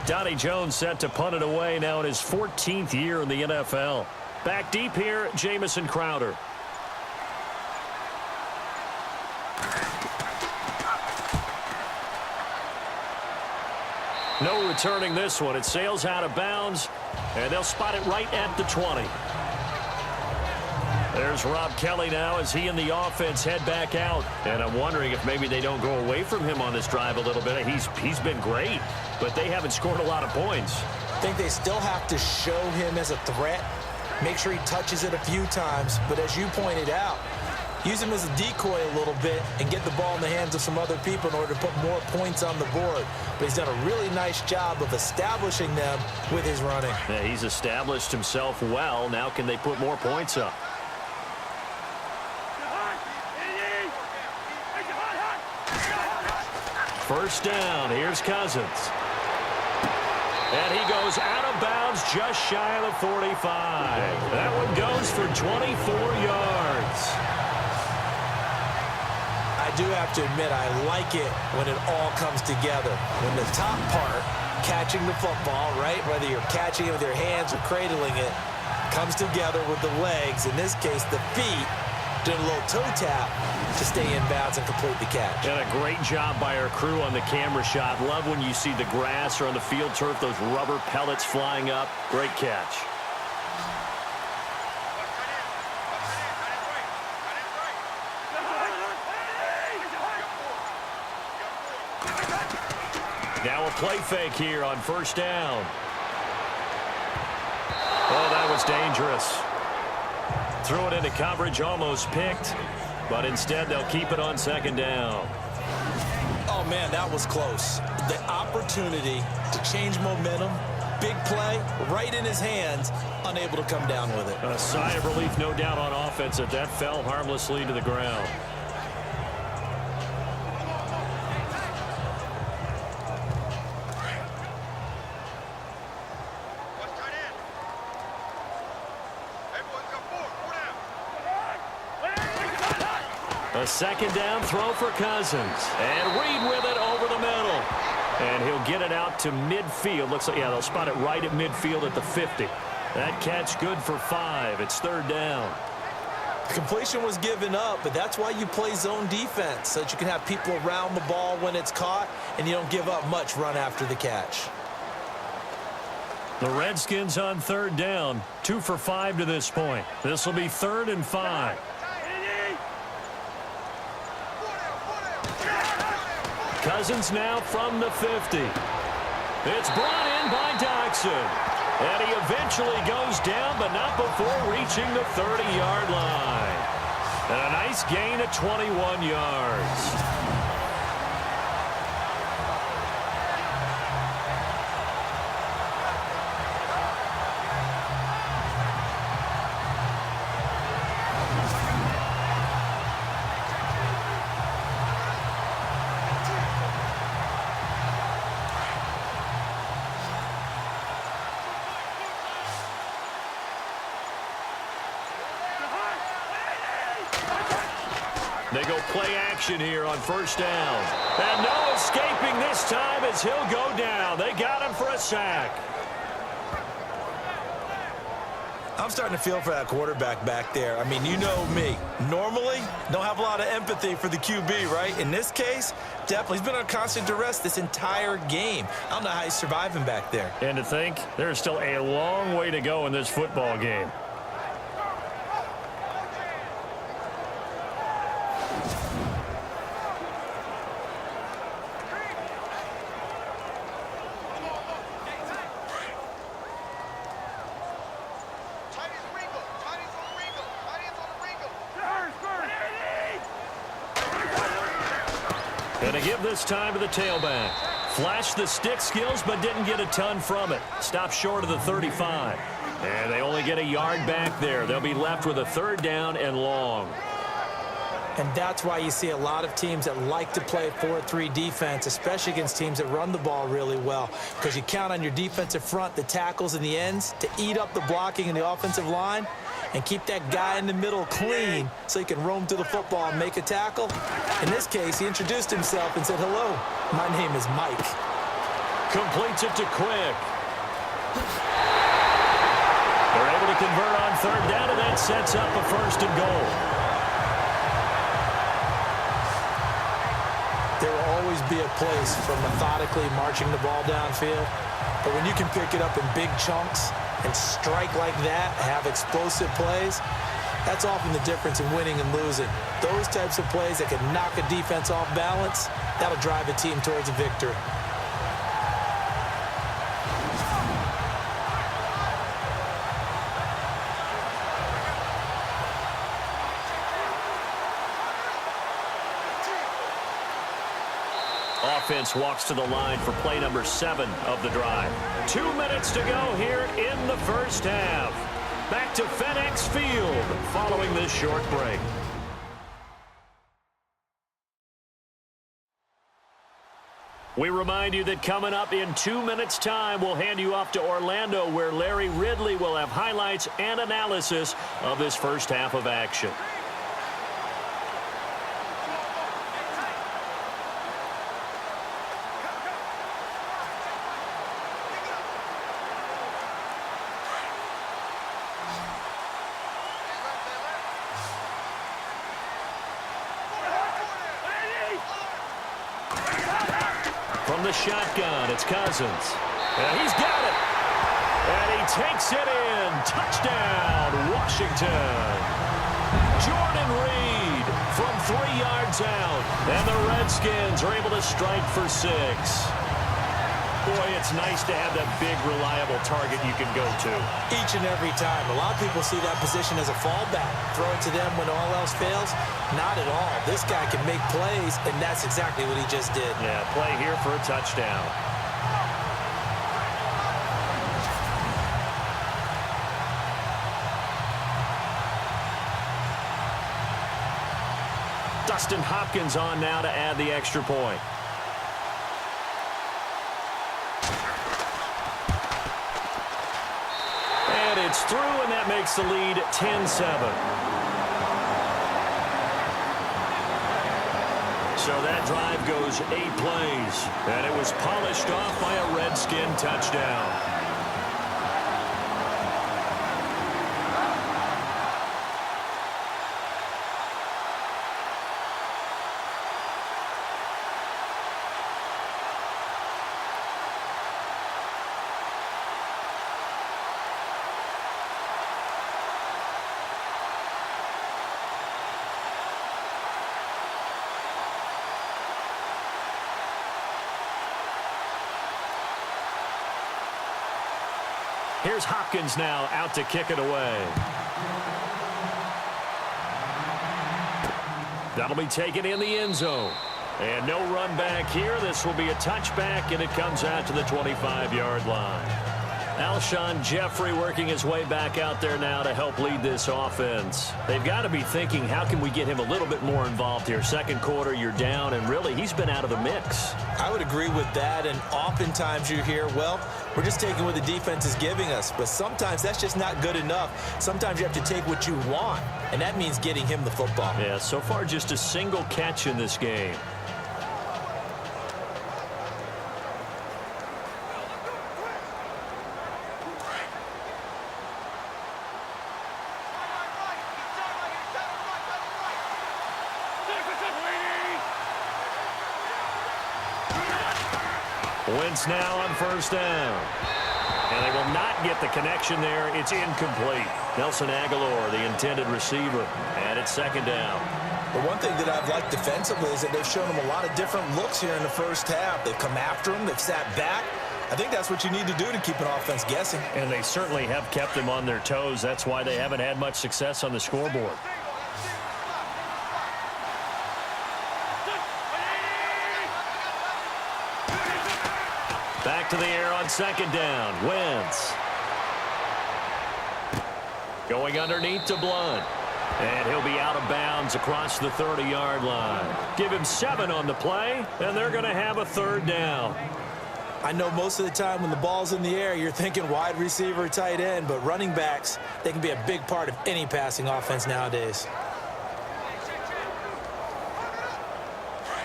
Donnie Jones set to punt it away now in his 14th year in the NFL. Back deep here, Jamison Crowder. No returning this one. It sails out of bounds, and they'll spot it right at the 20. There's Rob Kelly now as he and the offense head back out. And I'm wondering if maybe they don't go away from him on this drive a little bit. He's been great, but they haven't scored a lot of points. I think they still have to show him as a threat make sure he touches it a few times, but as you pointed out, use him as a decoy a little bit and get the ball in the hands of some other people in order to put more points on the board. But he's done a really nice job of establishing them with his running. Yeah, he's established himself well. Now can they put more points up? First down, here's Cousins. And he goes out of bounds just shy of the 45. That one goes for 24 yards. I do have to admit, I like it when it all comes together. When the top part, catching the football, right, whether you're catching it with your hands or cradling it, comes together with the legs, in this case the feet, doing a little toe tap to stay in bounds and complete the catch. And a great job by our crew on the camera shot. Love when you see the grass or on the field turf, those rubber pellets flying up. Great catch. Now a play fake here on first down. Oh, that was dangerous. Threw it into coverage, almost picked, but instead they'll keep it on second down. Oh, man, that was close. The opportunity to change momentum, big play, right in his hands, unable to come down with it. A sigh of relief, no doubt, on offense that fell harmlessly to the ground. A second down throw for Cousins. And Reed with it over the middle. And he'll get it out to midfield. Looks like, yeah, they'll spot it right at midfield at the 50. That catch good for 5. It's third down. The completion was given up, but that's why you play zone defense, so that you can have people around the ball when it's caught, and you don't give up much run after the catch. The Redskins on third down. 2 for 5 to this point. This will be 3rd and 5. Cousins now from the 50. It's brought in by Doubtful. And he eventually goes down, but not before reaching the 30-yard line. And a nice gain of 21 yards. They go play action here on first down. And no escaping this time as he'll go down. They got him for a sack. I'm starting to feel for that quarterback back there. I mean, you know me. Normally, don't have a lot of empathy for the QB, right? In this case, definitely. He's been on constant duress this entire game. I don't know how he's surviving back there. And to think, there's still a long way to go in this football game. Gonna give this time to the tailback. Flashed the stick skills, but didn't get a ton from it. Stopped short of the 35. And they only get a yard back there. They'll be left with a 3rd down and long. And that's why you see a lot of teams that like to play 4-3 defense, especially against teams that run the ball really well, because you count on your defensive front, the tackles and the ends, to eat up the blocking in the offensive line and keep that guy in the middle clean so he can roam through the football and make a tackle. In this case, he introduced himself and said, "Hello, my name is Mike." Completes it to Quick. They're able to convert on 3rd down, and that sets up a 1st and goal. There will always be a place for methodically marching the ball downfield, but when you can pick it up in big chunks and strike like that, have explosive plays, that's often the difference in winning and losing. Those types of plays that can knock a defense off balance, that'll drive a team towards a victory. offense walks to the line for play number 7 of the drive. 2 minutes to go here in the first half. Back to FedEx Field following this short break. We remind you that coming up in 2 minutes' time, we'll hand you off to Orlando, where Larry Ridley will have highlights and analysis of this first half of action. From the shotgun, it's Cousins. And he's got it. And he takes it in. Touchdown, Washington. Jordan Reed from 3 yards out. And the Redskins are able to strike for 6. Boy, it's nice to have that big, reliable target you can go to. Each and every time. A lot of people see that position as a fallback. Throw it to them when all else fails. Not at all. This guy can make plays, and that's exactly what he just did. Yeah, play here for a touchdown. Dustin Hopkins on now to add the extra point. And it's through, and that makes the lead 10-7. So that drive goes 8 plays, and it was polished off by a Redskin touchdown. Here's Hopkins now out to kick it away. That'll be taken in the end zone. And no run back here. This will be a touchback, and it comes out to the 25-yard line. Alshon Jeffrey working his way back out there now to help lead this offense. They've got to be thinking, how can we get him a little bit more involved here? Second quarter, you're down, and really, he's been out of the mix. I would agree with that, and oftentimes you hear, well, we're just taking what the defense is giving us. But sometimes that's just not good enough. Sometimes you have to take what you want, and that means getting him the football. Yeah, so far just a single catch in this game. Wentz now on first down. And they will not get the connection there. It's incomplete. Nelson Aguilar, the intended receiver. And it's second down. The one thing that I've liked defensively is that they've shown him a lot of different looks here in the first half. They've come after him. They've sat back. I think that's what you need to do to keep an offense guessing. And they certainly have kept them on their toes. That's why they haven't had much success on the scoreboard. Back to the air on second down. Wentz. Going underneath to Blunt. And he'll be out of bounds across the 30-yard line. Give him 7 on the play, and they're going to have a third down. I know most of the time when the ball's in the air, you're thinking wide receiver, tight end, but running backs, they can be a big part of any passing offense nowadays.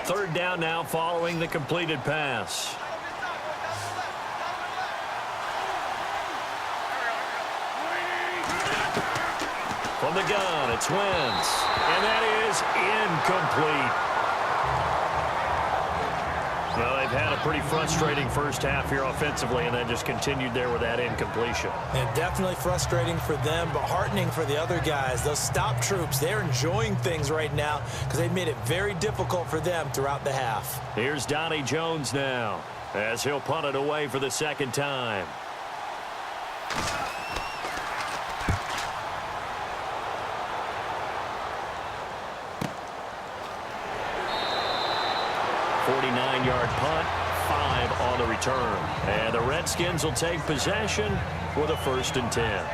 Third down now following the completed pass. From the gun, it's Wentz. And that is incomplete. Well, they've had a pretty frustrating first half here offensively, and then just continued there with that incompletion. And definitely frustrating for them, but heartening for the other guys. Those stop troops, they're enjoying things right now because they've made it very difficult for them throughout the half. Here's Donnie Jones now as he'll punt it away for the second time. 9-yard punt, 5 on the return. And the Redskins will take possession with a 1st and 10.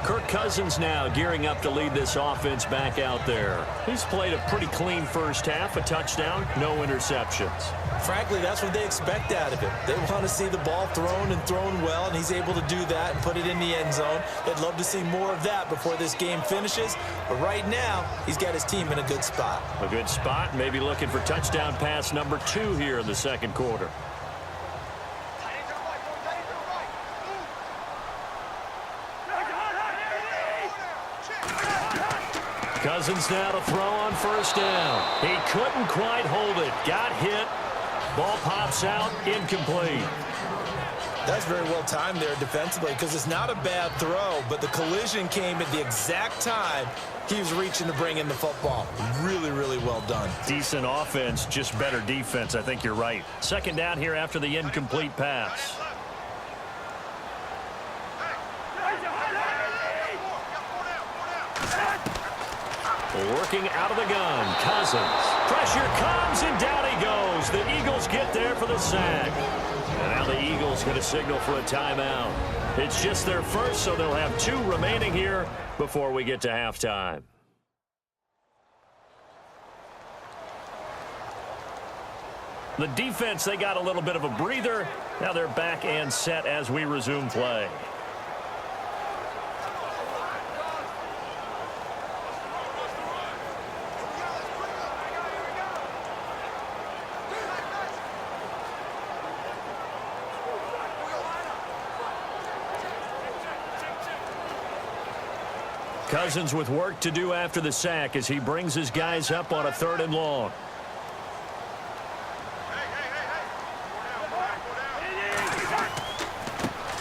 Kirk Cousins now gearing up to lead this offense back out there. He's played a pretty clean first half, a touchdown, no interceptions. Frankly, that's what they expect out of him. They want to see the ball thrown and thrown well, and he's able to do that and put it in the end zone. They'd love to see more of that before this game finishes. But right now, he's got his team in a good spot. A good spot, maybe looking for touchdown pass number 2 here in the second quarter. Cousins now to throw on 1st down. He couldn't quite hold it. Got hit. Ball pops out. Incomplete. That's very well timed there defensively because it's not a bad throw, but the collision came at the exact time he was reaching to bring in the football. Really, really well done. Decent offense, just better defense. I think you're right. 2nd down here after the incomplete pass. Working out of the gun, Cousins. Pressure comes, and down he goes. The Eagles get there for the sack. And now the Eagles get a signal for a timeout. It's just their first, so they'll have 2 remaining here before we get to halftime. The defense, they got a little bit of a breather. Now they're back and set as we resume play. Cousins with work to do after the sack as he brings his guys up on a 3rd and long.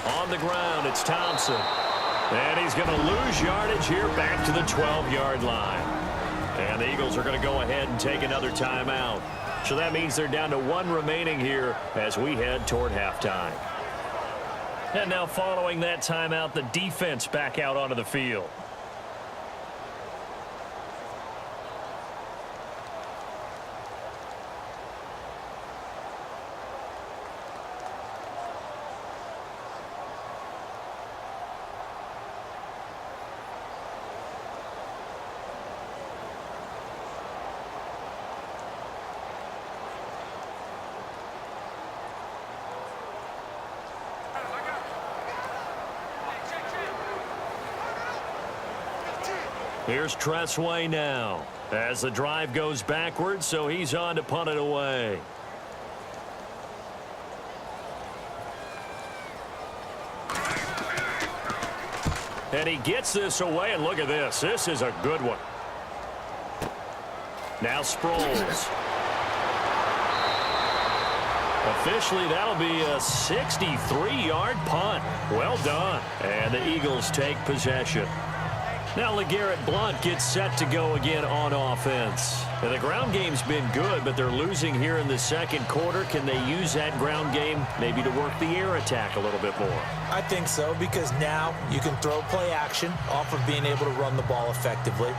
On the ground, it's Thompson. And he's going to lose yardage here back to the 12-yard line. And the Eagles are going to go ahead and take another timeout. So that means they're down to 1 remaining here as we head toward halftime. And now following that timeout, the defense back out onto the field. Here's Tressway now as the drive goes backwards, so he's on to punt it away. And he gets this away, and look at this. This is a good one. Now Sproles. Officially, that'll be a 63-yard punt. Well done. And the Eagles take possession. Now LeGarrette Blount gets set to go again on offense. And the ground game's been good, but they're losing here in the second quarter. Can they use that ground game maybe to work the air attack a little bit more? I think so, because now you can throw play action off of being able to run the ball effectively.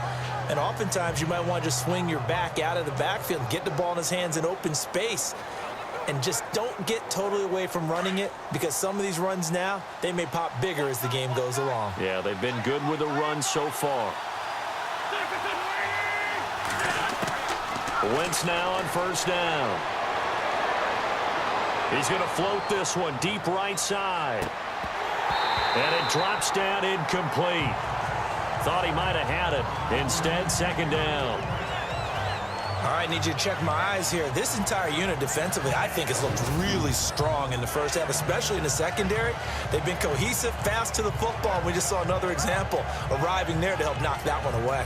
And oftentimes you might want to just swing your back out of the backfield, get the ball in his hands in open space. And just don't get totally away from running it, because some of these runs now, they may pop bigger as the game goes along. Yeah, they've been good with the run so far. Wentz now on 1st down. He's going to float this one deep right side. And it drops down incomplete. Thought he might have had it. Instead, 2nd down. All right, need you to check my eyes here. This entire unit defensively, I think, has looked really strong in the first half, especially in the secondary. They've been cohesive, fast to the football. We just saw another example arriving there to help knock that one away.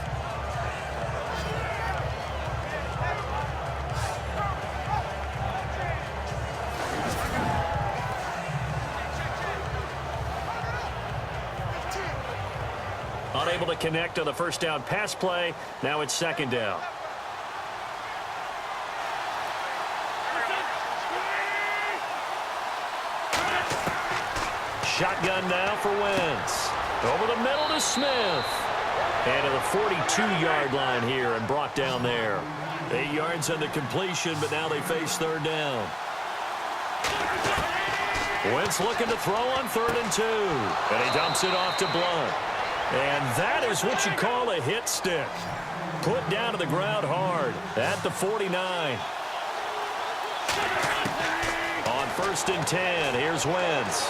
Unable to connect on the 1st down pass play. Now it's 2nd down. Shotgun now for Wentz. Over the middle to Smith. And to the 42-yard line here and brought down there. 8 yards on the completion, but now they face third down. Wentz looking to throw on 3rd and 2. And he dumps it off to Blunt. And that is what you call a hit stick. Put down to the ground hard at the 49. On 1st and 10, here's Wentz.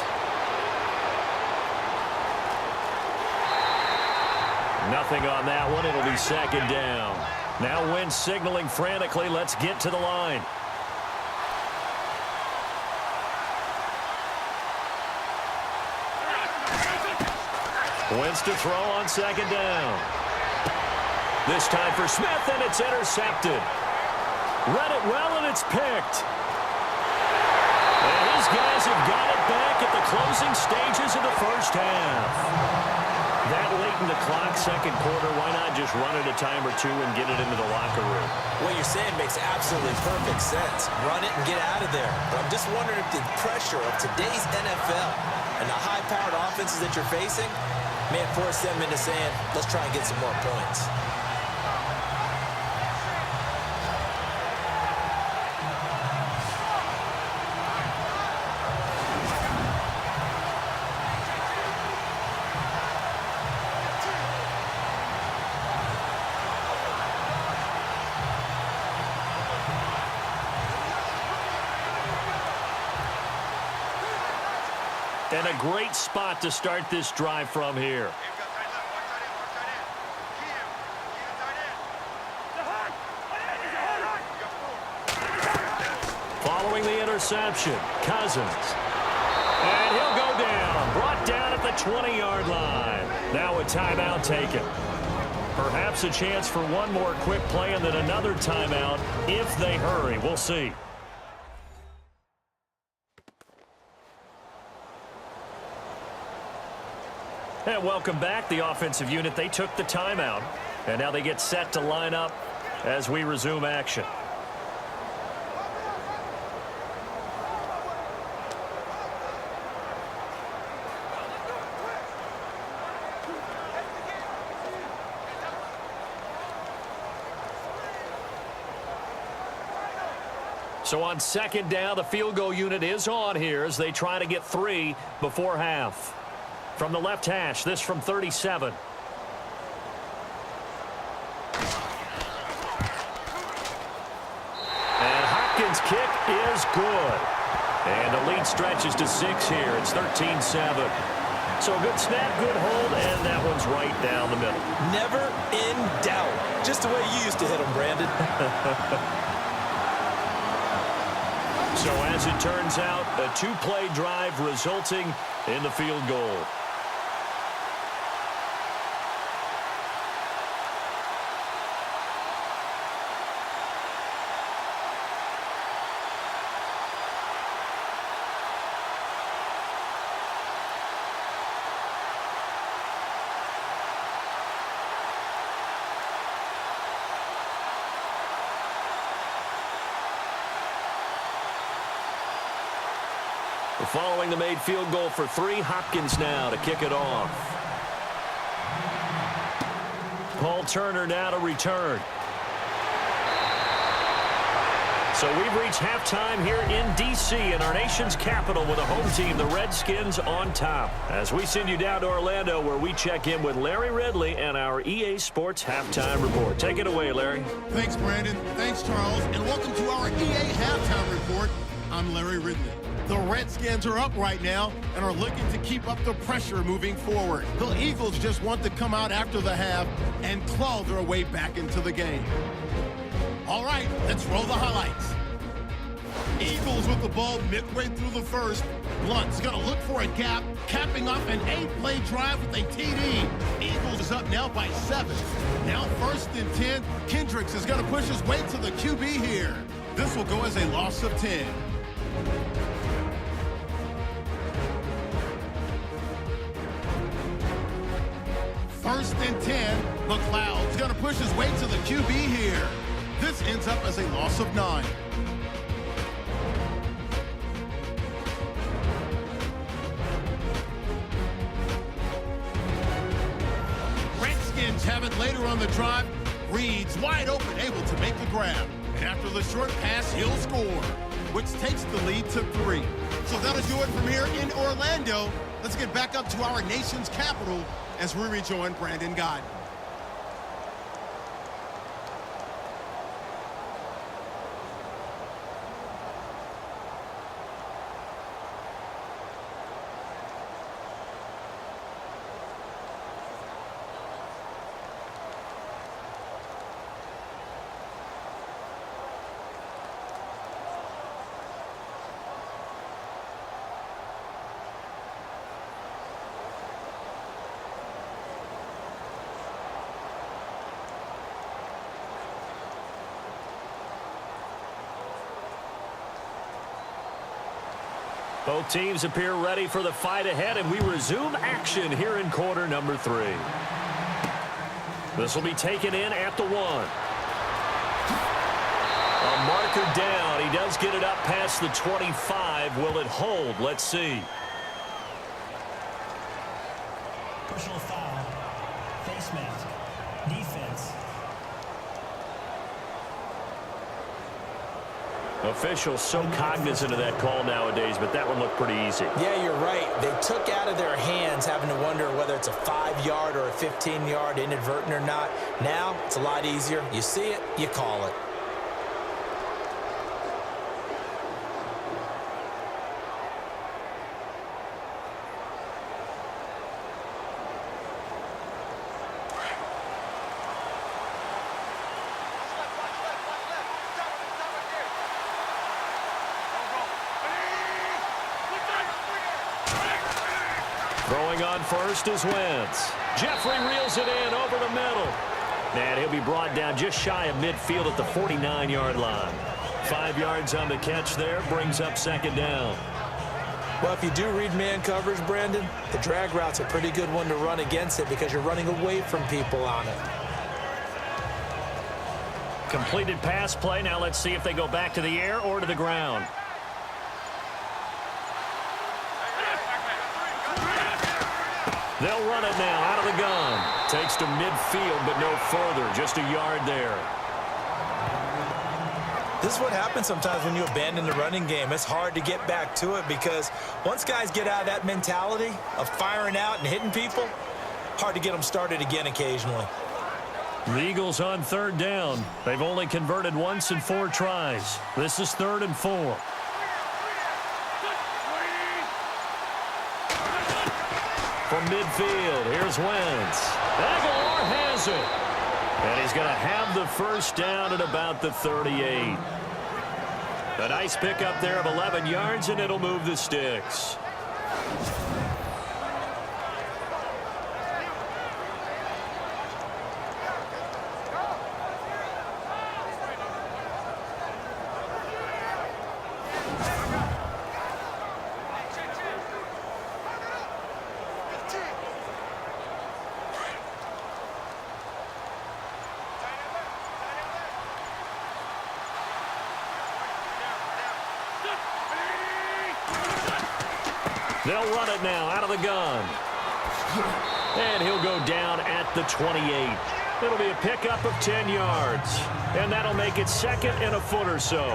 Nothing on that one. It'll be 2nd down. Now Wentz signaling frantically, let's get to the line. Wentz to throw on 2nd down. This time for Smith, and it's intercepted. Read it well, and it's picked. And his guys have got it back at the closing stages of the first half. That late in the clock, 2nd quarter, why not just run it a time or two and get it into the locker room? What you're saying makes absolutely perfect sense. Run it and get out of there. But I'm just wondering if the pressure of today's NFL and the high-powered offenses that you're facing may have forced them into saying, let's try and get some more points. And a great spot to start this drive from here. Following the interception, Cousins. And he'll go down. Brought down at the 20-yard line. Now a timeout taken. Perhaps a chance for one more quick play and then another timeout if they hurry. We'll see. And welcome back, the offensive unit. They took the timeout, and now they get set to line up as we resume action. So on 2nd down, the field goal unit is on here as they try to get 3 before half. From the left hash, this from 37. And Hopkins' kick is good. And the lead stretches to 6 here. It's 13-7. So a good snap, good hold, and that one's right down the middle. Never in doubt. Just the way you used to hit them, Brandon. So as it turns out, a 2-play drive resulting in the field goal. Following the made field goal for 3, Hopkins now to kick it off. Paul Turner now to return. So we've reached halftime here in D.C. in our nation's capital with a home team, the Redskins, on top. As we send you down to Orlando where we check in with Larry Ridley and our EA Sports Halftime Report. Take it away, Larry. Thanks, Brandon. Thanks, Charles. And welcome to our EA Halftime Report. I'm Larry Ridley. The Redskins are up right now and are looking to keep up the pressure moving forward. The Eagles just want to come out after the half and claw their way back into the game. All right, let's roll the highlights. Eagles with the ball midway through the first. Blunt's going to look for a gap, capping off an 8-play drive with a TD. Eagles is up now by 7. Now 1st and 10. Kendricks is going to push his way to the QB here. This will go as a loss of 10. First and 10, McLeod's going to push his way to the QB here. This ends up as a loss of 9. Redskins have it later on the drive. Reed's wide open, able to make the grab. And after the short pass, he'll score, which takes the lead to 3. So that'll do it from here in Orlando. Let's get back up to our nation's capital as we rejoin Brandon Gott. Both teams appear ready for the fight ahead, and we resume action here in quarter number 3. This will be taken in at the 1. A marker down. He does get it up past the 25. Will it hold? Let's see. Personal foul. Face mask. Defense. Officials so cognizant of that call nowadays, but that one looked pretty easy. Yeah, you're right. They took out of their hands having to wonder whether it's a 5-yard or a 15-yard inadvertent or not. Now, it's a lot easier. You see it, you call it. Throwing on first is Wentz. Jeffrey reels it in over the middle. And he'll be brought down just shy of midfield at the 49-yard line. 5 yards on the catch there, brings up second down. Well, if you do read man coverage, Brandon, the drag route's a pretty good one to run against it because you're running away from people on it. Completed pass play. Now let's see if they go back to the air or to the ground. They'll run it now out of the gun. Takes to midfield, but no further. Just a yard there. This is what happens sometimes when you abandon the running game. It's hard to get back to it because once guys get out of that mentality of firing out and hitting people, hard to get them started again occasionally. The Eagles on third down. They've only converted once in 4 tries. This is 3rd and 4. From midfield, here's Wentz. Aguilar has it. And he's going to have the first down at about the 38. A nice pickup there of 11 yards, and it'll move the sticks. They'll run it now out of the gun. And he'll go down at the 28. It'll be a pickup of 10 yards. And that'll make it 2nd and a foot or so.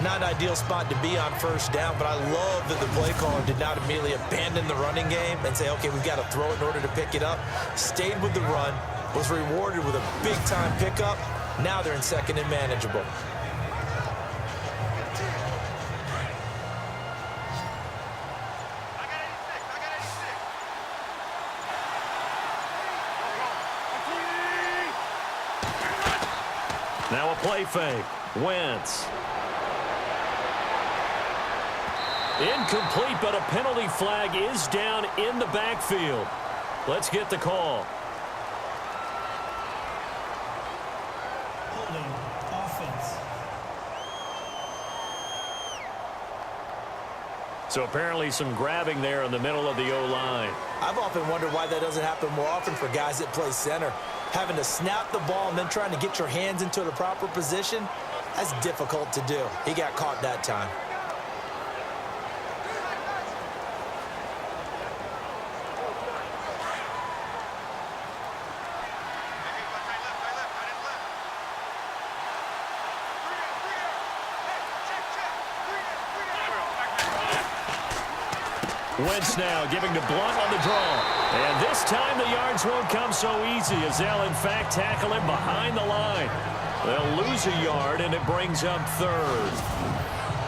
Not an ideal spot to be on first down, but I love that the play caller did not immediately abandon the running game and say, okay, we've got to throw it in order to pick it up. Stayed with the run, was rewarded with a big-time pickup. Now they're in 2nd and manageable. Now a play fake. Wentz. Incomplete, but a penalty flag is down in the backfield. Let's get the call. Holding. Offense. So apparently some grabbing there in the middle of the O-line. I've often wondered why that doesn't happen more often for guys that play center. Having to snap the ball and then trying to get your hands into the proper position, that's difficult to do. He got caught that time. Wentz now giving to Blunt on the draw. And this time the yards won't come so easy as they'll, in fact, tackle him behind the line. They'll lose a yard, and it brings up third.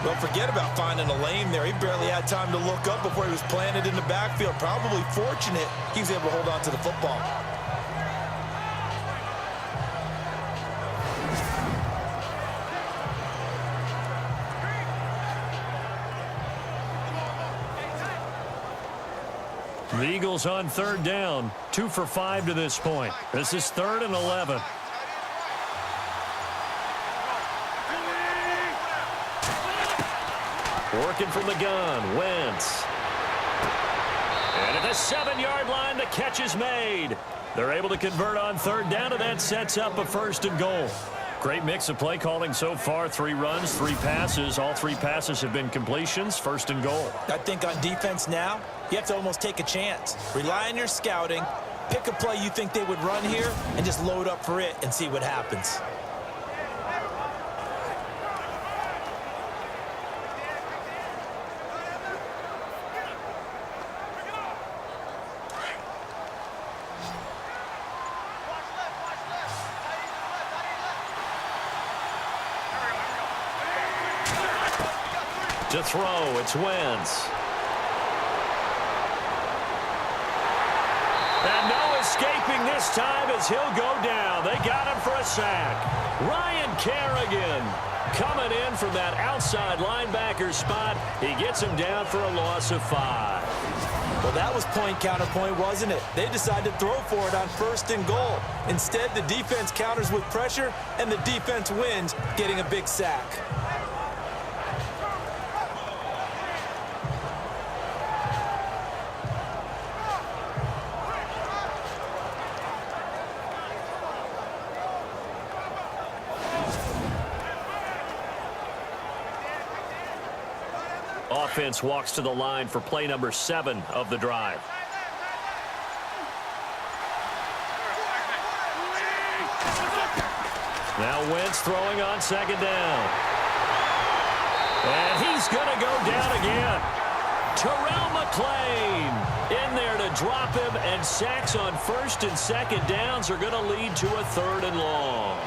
Well, forget about finding a lane there. He barely had time to look up before he was planted in the backfield. Probably fortunate he was able to hold on to the football. The Eagles on third down, 2 for 5 to this point. This is 3rd and 11. Working from the gun, Wentz. And at the 7-yard line, the catch is made. They're able to convert on third down, and that sets up a 1st and goal. Great mix of play calling so far. 3 runs, 3 passes. All 3 passes have been completions. 1st and goal. I think on defense now, you have to almost take a chance. Rely on your scouting. Pick a play you think they would run here and just load up for it and see what happens. To throw, it's Wentz. And no escaping this time as he'll go down. They got him for a sack. Ryan Kerrigan coming in from that outside linebacker spot. He gets him down for a loss of 5. Well, that was point counterpoint, wasn't it? They decided to throw for it on 1st and goal. Instead, the defense counters with pressure, and the defense wins, getting a big sack. Offense walks to the line for play number 7 of the drive. Now Wentz throwing on 2nd down. And he's going to go down again. Terrell McClain in there to drop him, and sacks on 1st and 2nd downs are going to lead to a 3rd and long.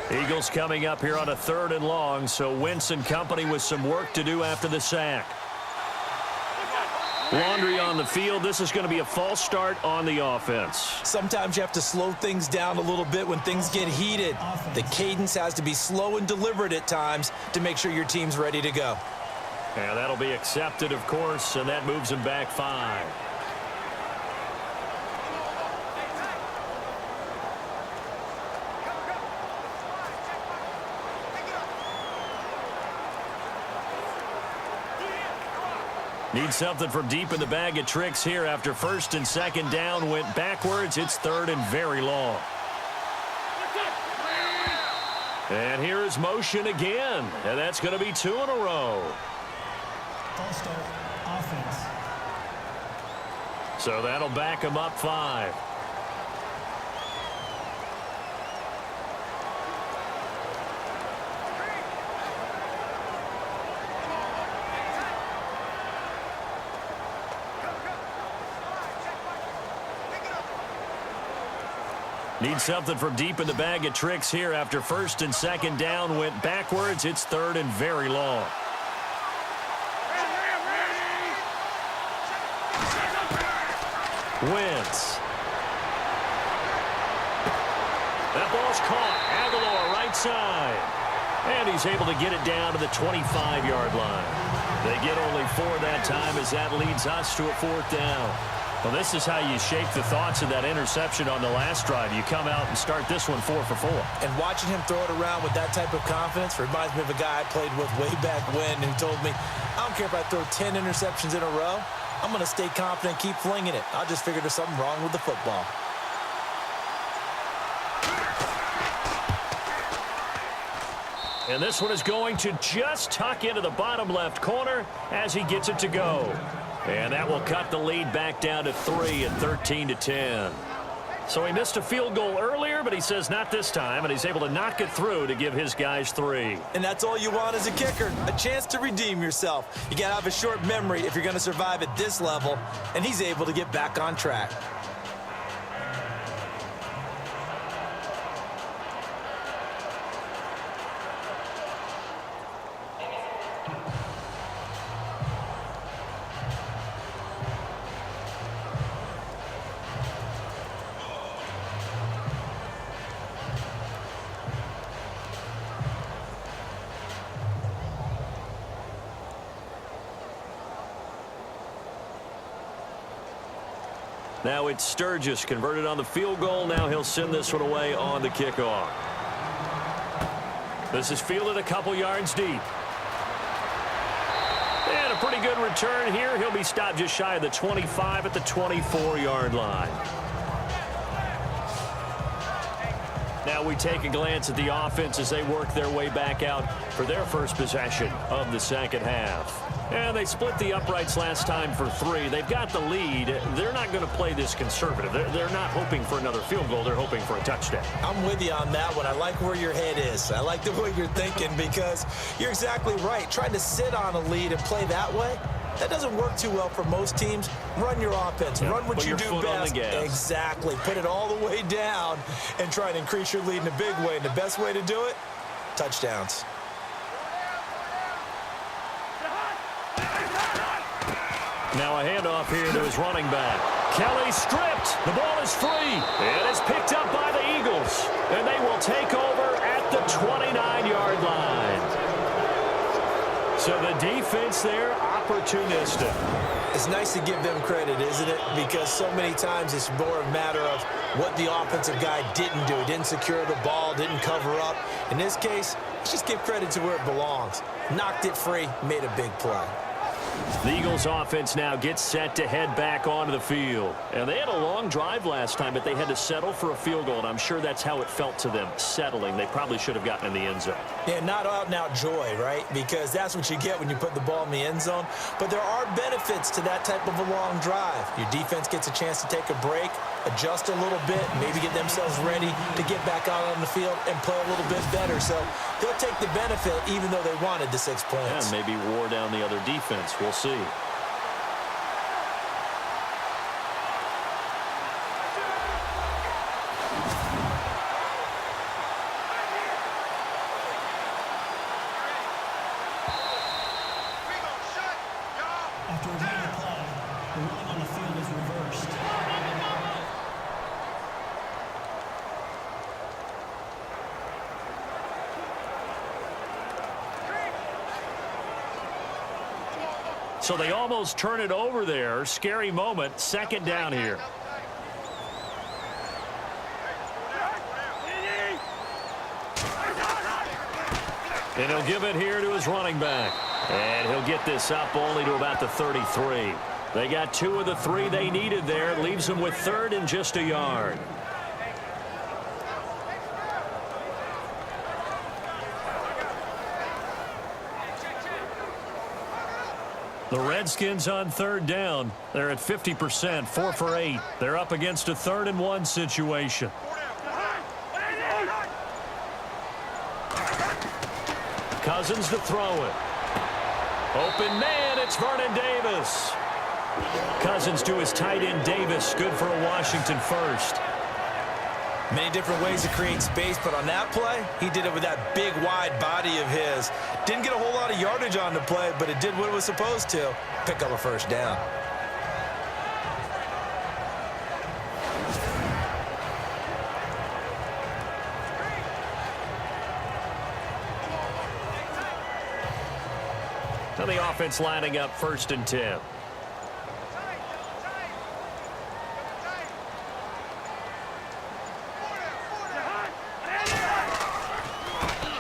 Eagles coming up here on a 3rd and long, so Wentz and company with some work to do after the sack. Laundry on the field. This is going to be a false start on the offense. Sometimes you have to slow things down a little bit when things get heated. The cadence has to be slow and deliberate at times to make sure your team's ready to go. And that'll be accepted, of course, and that moves him back 5. Need something from deep in the bag of tricks here after 1st and 2nd down went backwards. It's 3rd and very long. And here is motion again, and that's going to be 2 in a row. False start, offense. So that'll back him up 5. Need something from deep in the bag of tricks here after 1st and 2nd down went backwards. It's 3rd and very long. Wentz. That ball's caught. Aguilar right side. And he's able to get it down to the 25-yard line. They get only 4 that time as that leads us to a 4th down. Well, this is how you shape the thoughts of that interception on the last drive. You come out and start this one 4 for 4. And watching him throw it around with that type of confidence reminds me of a guy I played with way back when who told me, I don't care if I throw 10 interceptions in a row. I'm going to stay confident, keep flinging it. I just figured there's something wrong with the football. And this one is going to just tuck into the bottom left corner as he gets it to go. And that will cut the lead back down to 3 at 13-10. So he missed a field goal earlier, but he says not this time, and he's able to knock it through to give his guys 3. And that's all you want as a kicker, a chance to redeem yourself. You got to have a short memory if you're going to survive at this level, and he's able to get back on track. Now it's Sturgis converted on the field goal. Now he'll send this one away on the kickoff. This is fielded a couple yards deep. And a pretty good return here. He'll be stopped just shy of the 25 at the 24-yard line. Now we take a glance at the offense as they work their way back out for their first possession of the second half. And they split the uprights last time for 3. They've got the lead. They're not going to play this conservative. They're not hoping for another field goal. They're hoping for a touchdown. I'm with you on that one. I like where your head is. I like the way you're thinking because you're exactly right. Trying to sit on a lead and play that way, that doesn't work too well for most teams. Run your offense. Run what you do best. Exactly. Put it all the way down and try to increase your lead in a big way. And the best way to do it, touchdowns. Now a handoff here to his running back. Kelly stripped. The ball is free. And it's picked up by the Eagles. And they will take over at the 29-yard line. So the defense there, opportunistic. It's nice to give them credit, isn't it? Because so many times it's more a matter of what the offensive guy didn't do. He didn't secure the ball, didn't cover up. In this case, let's just give credit to where it belongs. Knocked it free, made a big play. The Eagles offense now gets set to head back onto the field. And they had a long drive last time, but they had to settle for a field goal, and I'm sure that's how it felt to them, settling. They probably should have gotten in the end zone. Yeah, not out-and-out joy, right? Because that's what you get when you put the ball in the end zone. But there are benefits to that type of a long drive. Your defense gets a chance to take a break, adjust a little bit, maybe get themselves ready to get back out on the field and play a little bit better. So they'll take the benefit even though they wanted the 6 points. Yeah, maybe wore down the other defense. We'll see. After reviewing the play, the ruling on the field is reversed. So they almost turn it over there. Scary moment. Second down here. And he'll give it here to his running back. And he'll get this up only to about the 33. They got 2 of the 3 they needed there. Leaves them with 3rd and just a yard. The Redskins on 3rd down. They're at 50%, 4 for 8. They're up against a 3rd and 1 situation. Cousins to throw it. Open man, it's Vernon Davis. Cousins to his tight end Davis, good for a Washington first. Many different ways to create space, but on that play, he did it with that big, wide body of his. Didn't get a whole lot of yardage on the play, but it did what it was supposed to. Pick up a first down. And the offense lining up 1st and 10.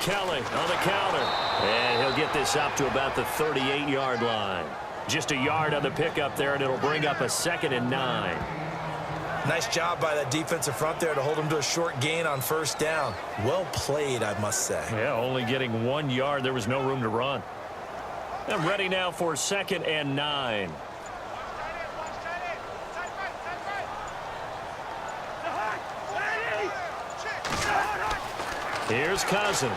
Kelly on the counter. And he'll get this up to about the 38-yard line. Just a yard on the pickup there, and it'll bring up a 2nd and 9. Nice job by that defensive front there to hold him to a short gain on first down. Well played, I must say. Yeah, only getting 1 yard. There was no room to run. And ready now for 2nd and 9. Here's Cousins.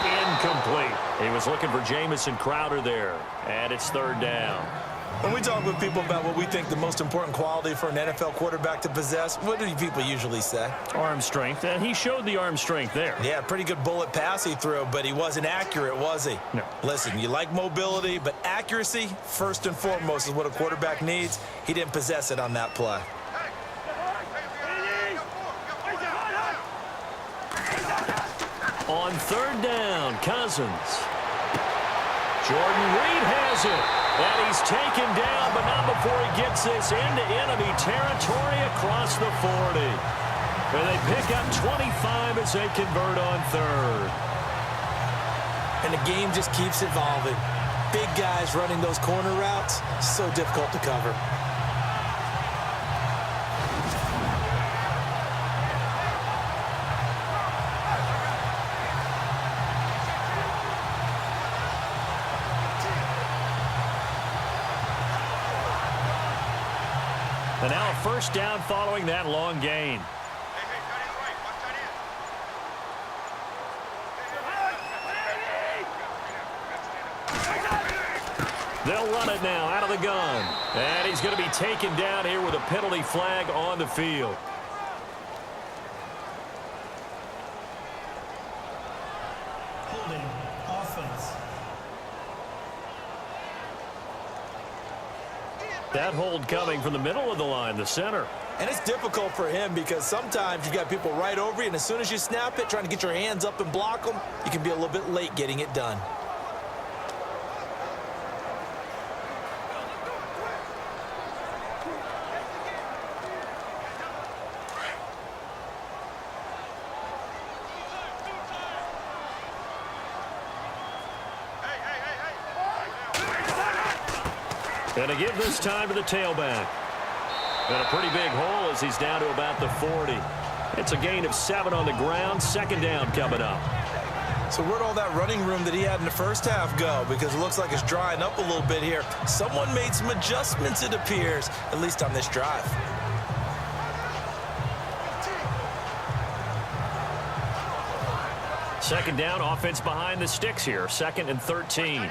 Incomplete. He was looking for Jamison Crowder there. And it's 3rd down. When we talk with people about what we think the most important quality for an NFL quarterback to possess, what do people usually say? Arm strength. And he showed the arm strength there. Yeah, pretty good bullet pass he threw, but he wasn't accurate, was he? No. Listen, you like mobility, but accuracy, first and foremost, is what a quarterback needs. He didn't possess it on that play. On 3rd down, Cousins. Jordan Reed has it. And he's taken down, but not before he gets this into enemy territory across the 40. And they pick up 25 as they convert on 3rd. And the game just keeps evolving. Big guys running those corner routes, so difficult to cover. And now a 1st down following that long gain. They'll run it now out of the gun. And he's going to be taken down here with a penalty flag on the field. Holding. Offense. That hold coming from the middle of the line, the center. And it's difficult for him because sometimes you got people right over you, and as soon as you snap it, trying to get your hands up and block them, you can be a little bit late getting it done. And a give this time to the tailback. And a pretty big hole as he's down to about the 40. It's a gain of 7 on the ground. 2nd down coming up. So where'd all that running room that he had in the first half go? Because it looks like it's drying up a little bit here. Someone made some adjustments, it appears, at least on this drive. Second down, offense behind the sticks here. 2nd and 13.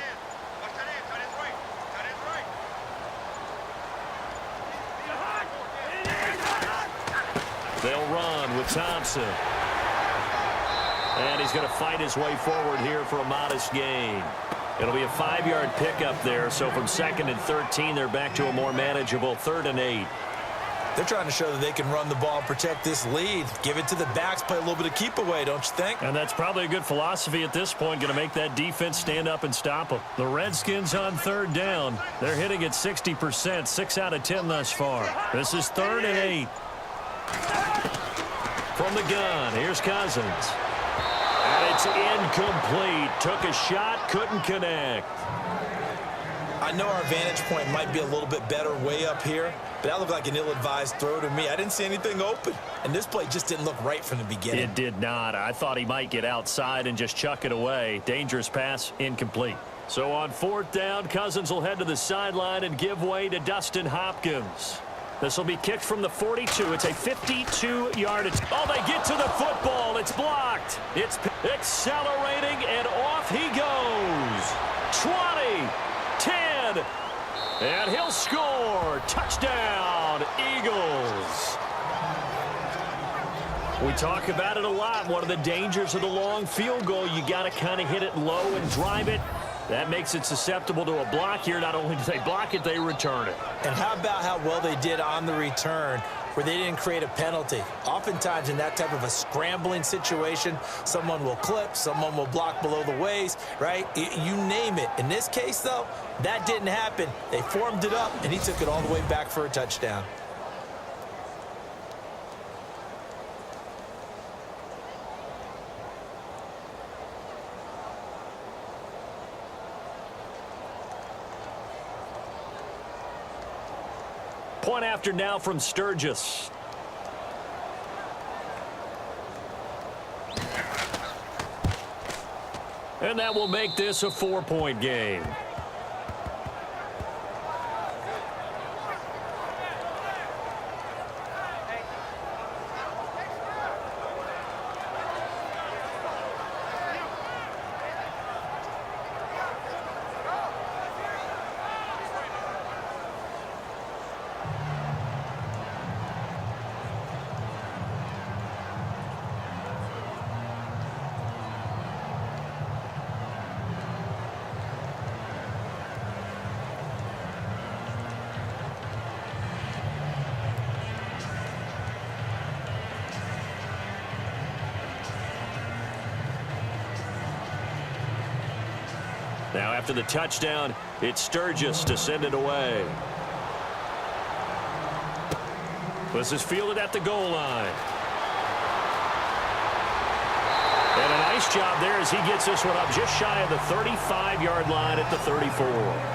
They'll run with Thompson. And he's going to fight his way forward here for a modest gain. It'll be a 5-yard pickup there. So from 2nd and 13, they're back to a more manageable 3rd and 8. They're trying to show that they can run the ball and protect this lead. Give it to the backs, play a little bit of keep away, don't you think? And that's probably a good philosophy at this point, going to make that defense stand up and stop them. The Redskins on 3rd down. They're hitting at 60%, 6 out of 10 thus far. This is 3rd and 8. From the gun, here's Cousins. And it's incomplete. Took a shot, couldn't connect. I know our vantage point might be a little bit better way up here, but that looked like an ill-advised throw to me. I didn't see anything open, and this play just didn't look right from the beginning. It did not. I thought he might get outside and just chuck it away. Dangerous pass, incomplete. So on 4th down, Cousins will head to the sideline and give way to Dustin Hopkins. This will be kicked from the 42. It's a 52-yard. Oh, they get to the football. It's blocked. It's accelerating, and off he goes. 20, 10, and he'll score. Touchdown, Eagles. We talk about it a lot. One of the dangers of the long field goal, you got to kind of hit it low and drive it. That makes it susceptible to a block here. Not only do they block it, they return it. And how about how well they did on the return, where they didn't create a penalty? Oftentimes in that type of a scrambling situation, someone will clip, someone will block below the waist, right? You name it. In this case, though, that didn't happen. They formed it up, and he took it all the way back for a touchdown. Point after now from Sturgis. And that will make this a 4-point game. Now after the touchdown, it's Sturgis to send it away. This is fielded at the goal line. And a nice job there as he gets this one up just shy of the 35-yard line at the 34.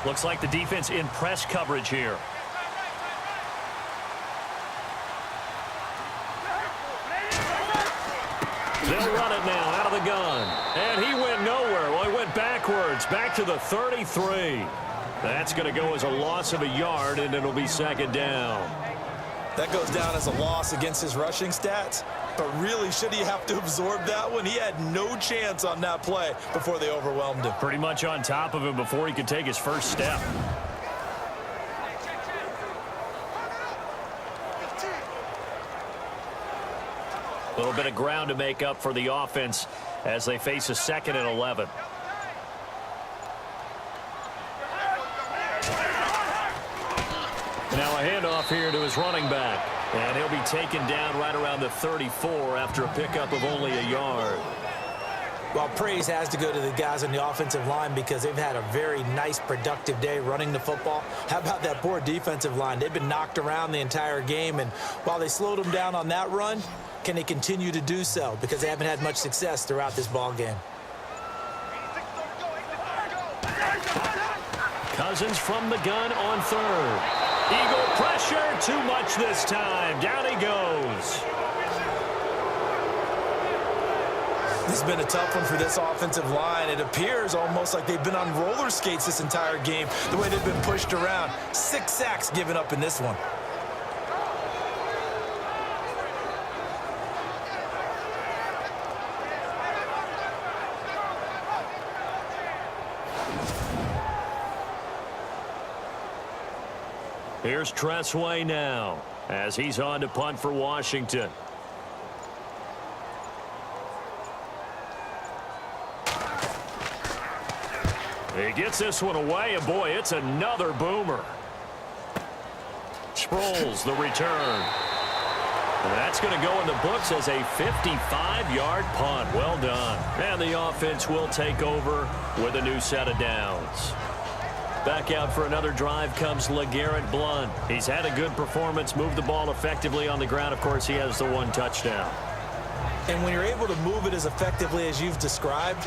Looks like the defense in press coverage here. They'll run it now out of the gun. And he went nowhere. Well, he went backwards, back to the 33. That's going to go as a loss of a yard, and it'll be second down. That goes down as a loss against his rushing stats. But really, should he have to absorb that one? He had no chance on that play before they overwhelmed him. Pretty much on top of him before he could take his first step. A little bit of ground to make up for the offense as they face a 2nd and 11. Now a handoff here to his running back. And he'll be taken down right around the 34 after a pickup of only a yard. Well, praise has to go to the guys on the offensive line because they've had a very nice, productive day running the football. How about that poor defensive line? They've been knocked around the entire game, and while they slowed them down on that run, can they continue to do so? Because they haven't had much success throughout this ball game. Cousins from the gun on third. Eagle pressure, too much this time. Down he goes. This has been a tough one for this offensive line. It appears almost like they've been on roller skates this entire game, the way they've been pushed around. 6 sacks given up in this one. Here's Tressway now as he's on to punt for Washington. He gets this one away, and boy, it's another boomer. Sproles, the return. And that's going to go in the books as a 55-yard punt. Well done. And the offense will take over with a new set of downs. Back out for another drive comes LeGarrette Blount. He's had a good performance, moved the ball effectively on the ground. Of course, he has the one touchdown. And when you're able to move it as effectively as you've described,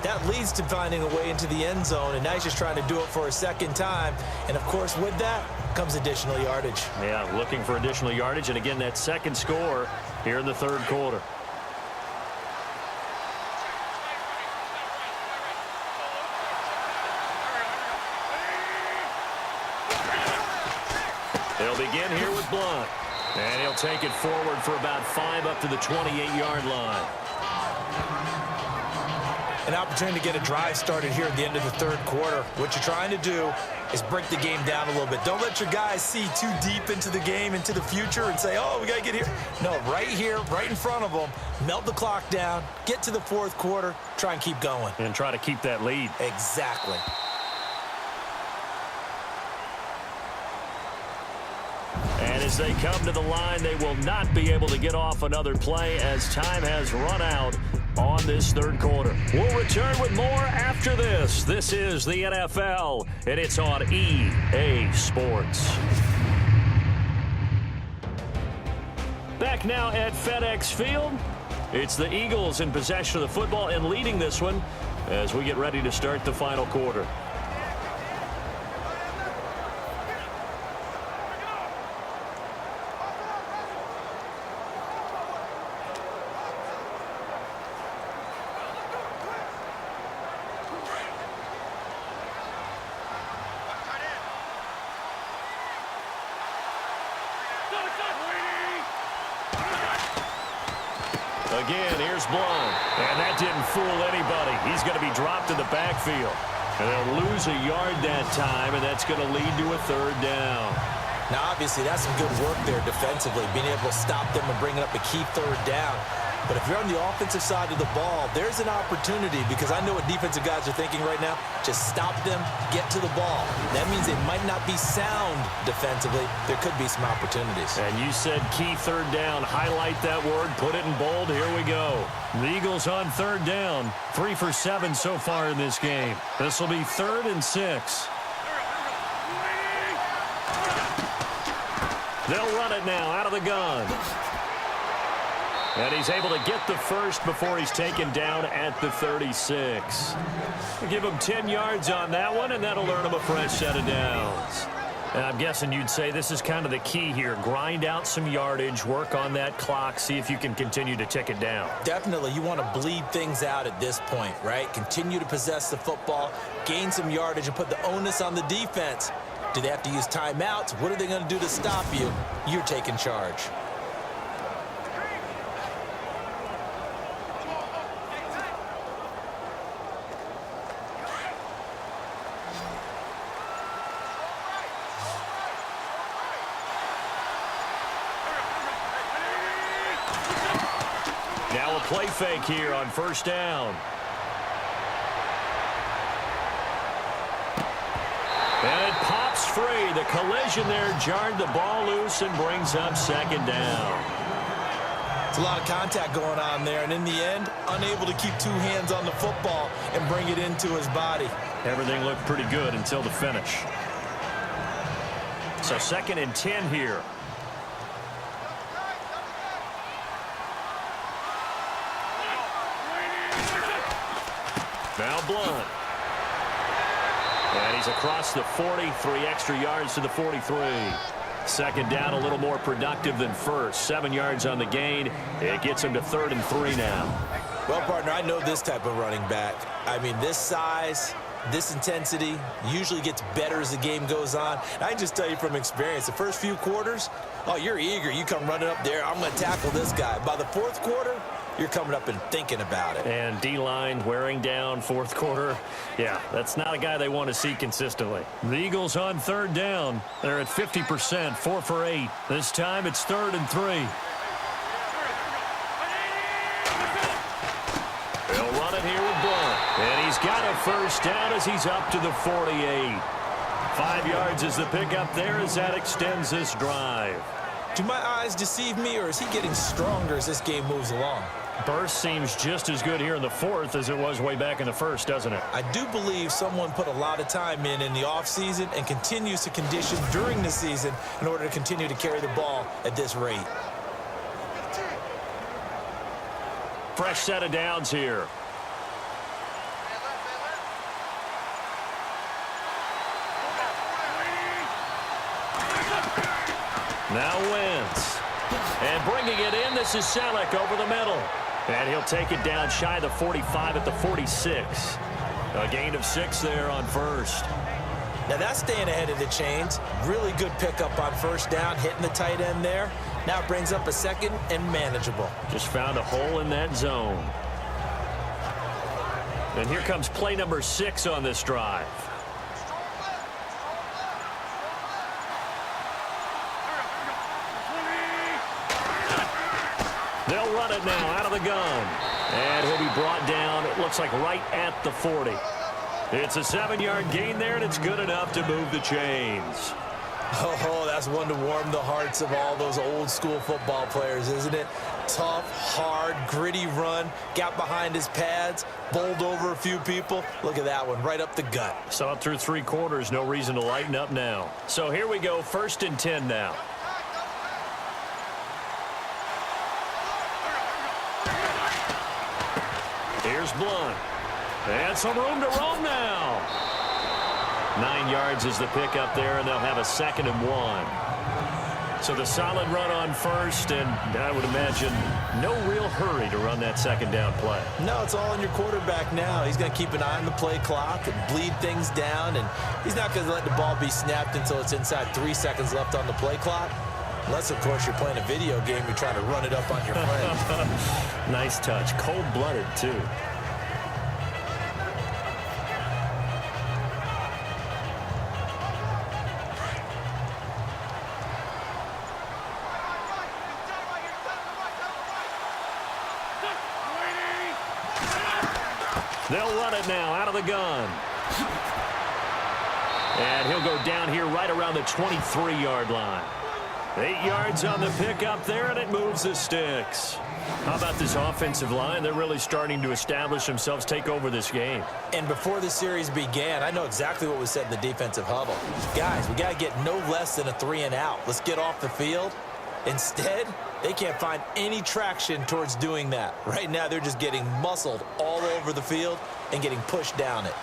that leads to finding a way into the end zone, and now he's just trying to do it for a second time. And, of course, with that comes additional yardage. Yeah, looking for additional yardage, and again, that second score here in the third quarter. They'll begin here with Blount, and he'll take it forward for about 5 up to the 28-yard line. An opportunity to get a drive started here at the end of the third quarter. What you're trying to do is break the game down a little bit. Don't let your guys see too deep into the game, into the future, and say, oh, we got to get here. No, right here, right in front of them, melt the clock down, get to the fourth quarter, try and keep going. And try to keep that lead. Exactly. And And as they come to the line, they will not be able to get off another play as time has run out on this third quarter. We'll return with more after this. This is the NFL, and it's on EA Sports. Back now at FedEx Field. It's the Eagles in possession of the football and leading this one as we get ready to start the final quarter. Again, here's Blount. And that didn't fool anybody. He's going to be dropped in the backfield. And they'll lose a yard that time, and that's going to lead to a third down. Now, obviously, that's some good work there defensively, being able to stop them and bringing up a key third down. But if you're on the offensive side of the ball, there's an opportunity because I know what defensive guys are thinking right now. Just stop them, get to the ball. That means they might not be sound defensively. There could be some opportunities. And you said key third down. Highlight that word. Put it in bold. Here we go. The Eagles on third down. 3 for 7 so far in this game. This will be 3rd and 6. They'll run it now out of the gun. And he's able to get the first before he's taken down at the 36. We'll give him 10 yards on that one, and that'll earn him a fresh set of downs. And I'm guessing you'd say this is kind of the key here. Grind out some yardage, work on that clock, see if you can continue to tick it down. Definitely, you want to bleed things out at this point, right? Continue to possess the football, gain some yardage, and put the onus on the defense. Do they have to use timeouts? What are they going to do to stop you? You're taking charge. Now a play fake here on first down. And it pops free. The collision there jarred the ball loose and brings up second down. It's a lot of contact going on there, and in the end, unable to keep 2 hands on the football and bring it into his body. Everything looked pretty good until the finish. So 2nd and 10 here. Now Blount. And he's across the 40, 3 extra yards to the 43. Second down, a little more productive than first. 7 yards on the gain. It gets him to 3rd and 3 now. Well, partner, I know this type of running back. I mean, this size, this intensity usually gets better as the game goes on. And I can just tell you from experience, the first few quarters, oh, you're eager. You come running up there, I'm going to tackle this guy. By the 4th quarter, you're coming up and thinking about it. And D-line wearing down 4th quarter. Yeah, that's not a guy they want to see consistently. The Eagles on 3rd down. They're at 50%, 4 for 8. This time it's 3rd and 3. They'll run it here with Blount. And he's got a first down as he's up to the 48. 5 yards is the pickup there as that extends this drive. Do my eyes deceive me, or is he getting stronger as this game moves along? Burst seems just as good here in the 4th as it was way back in the 1st, doesn't it? I do believe someone put a lot of time in the offseason and continues to condition during the season in order to continue to carry the ball at this rate. Fresh set of downs here. Now Wentz. And bringing it in, this is Selleck over the middle. And he'll take it down shy of the 45 at the 46. A gain of 6 there on first. Now that's staying ahead of the chains. Really good pickup on first down, hitting the tight end there. Now it brings up a 2nd and manageable. Just found a hole in that zone. And here comes play number 6 on this drive. They'll run it now out of the gun. And he'll be brought down, it looks like right at the 40. It's a 7-yard gain there, and it's good enough to move the chains. Oh, that's one to warm the hearts of all those old school football players, isn't it? Tough, hard, gritty run, got behind his pads, bowled over a few people. Look at that one, right up the gut. Saw it through 3 quarters, no reason to lighten up now. So here we go, 1st and 10 now. Here's Blunt. And some room to roam now. 9 yards is the pickup there, and they'll have a 2nd and 1. So the solid run on 1st, and I would imagine no real hurry to run that 2nd down play. No, it's all on your quarterback now. He's going to keep an eye on the play clock and bleed things down, and he's not going to let the ball be snapped until it's inside 3 seconds left on the play clock. Unless, of course, you're playing a video game, you're trying to run it up on your friend. Nice touch. Cold-blooded, too. They'll run it now out of the gun. And he'll go down here right around the 23-yard line. 8 yards on the pickup there, and it moves the sticks. How about this offensive line? They're really starting to establish themselves, take over this game. And before the series began, I know exactly what was said in the defensive huddle. Guys, we got to get no less than a 3-and-out. Let's get off the field. Instead, they can't find any traction towards doing that. Right now, they're just getting muscled all over the field and getting pushed down it.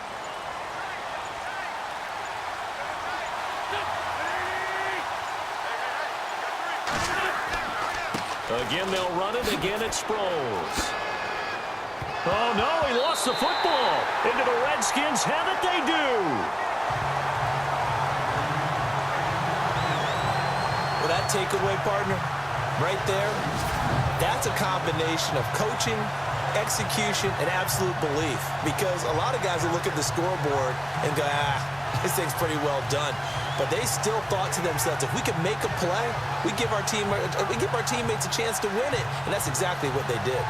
Again, they'll run it. Again, it's Sproles. Oh, no, he lost the football. Into the Redskins. Have it, they do. Well, that takeaway, partner, right there, that's a combination of coaching, execution, and absolute belief. Because a lot of guys will look at the scoreboard and go, this thing's pretty well done. But they still thought to themselves, if we could make a play, we give our teammates a chance to win it. And that's exactly what they did.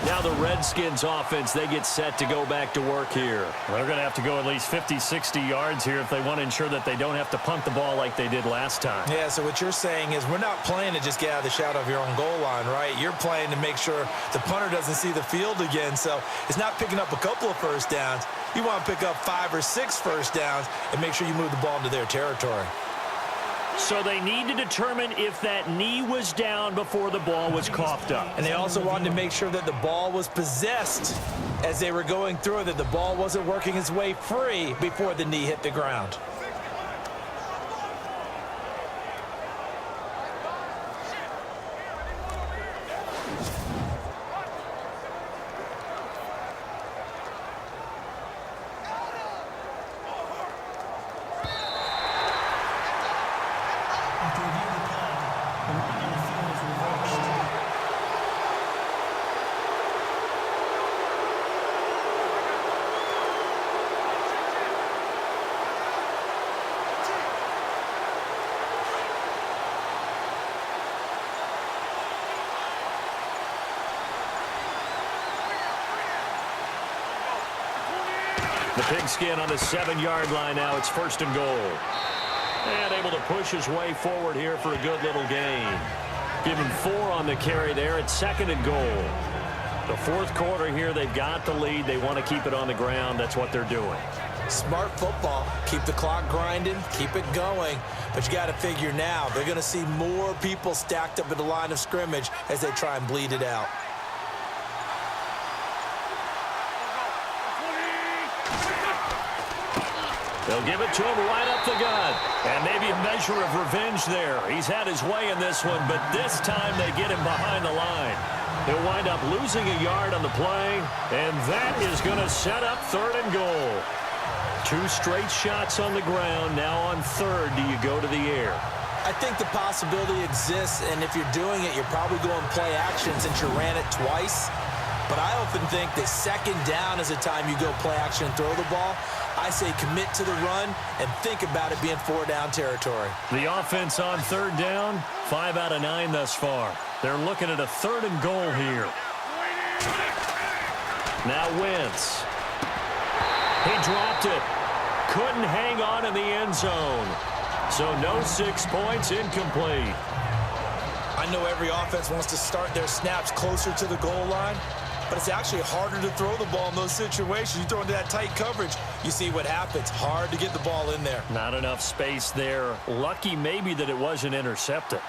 Now the Redskins offense, they get set to go back to work here. They're going to have to go at least 50, 60 yards here if they want to ensure that they don't have to punt the ball like they did last time. Yeah, so what you're saying is we're not playing to just get out of the shadow of your own goal line, right? You're playing to make sure the punter doesn't see the field again. So it's not picking up a couple of first downs. You want to pick up 5 or 6 first downs and make sure you move the ball into their territory. So they need to determine if that knee was down before the ball was coughed up. And they also wanted to make sure that the ball was possessed as they were going through it, that the ball wasn't working its way free before the knee hit the ground. The pigskin on the 7-yard line now. It's 1st and goal. And able to push his way forward here for a good little gain. Give him 4 on the carry there. It's 2nd and goal. The 4th quarter here, they've got the lead. They want to keep it on the ground. That's what they're doing. Smart football. Keep the clock grinding. Keep it going. But you got to figure now, they're going to see more people stacked up at the line of scrimmage as they try and bleed it out. They'll give it to him right up the gut. And maybe a measure of revenge there. He's had his way in this one, but this time they get him behind the line. He'll wind up losing a yard on the play, and that is going to set up 3rd and goal. 2 straight shots on the ground. Now on 3rd, do you go to the air? I think the possibility exists, and if you're doing it, you're probably going play action since you ran it twice. But I often think that 2nd down is the time you go play action and throw the ball. I say commit to the run and think about it being 4-down territory. The offense on 3rd down, 5 out of 9 thus far. They're looking at a 3rd and goal here. Now Wentz. He dropped it. Couldn't hang on in the end zone. So no 6 points, incomplete. I know every offense wants to start their snaps closer to the goal line, but it's actually harder to throw the ball in those situations. You throw into that tight coverage, you see what happens. Hard to get the ball in there. Not enough space there. Lucky maybe that it wasn't intercepted.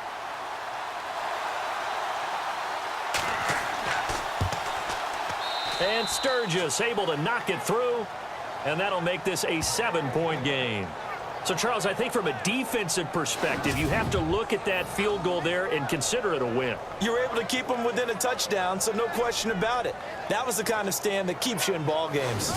And Sturgis able to knock it through, and that'll make this a 7-point game. So, Charles, I think from a defensive perspective, you have to look at that field goal there and consider it a win. You're able to keep them within a touchdown, so no question about it. That was the kind of stand that keeps you in ball games.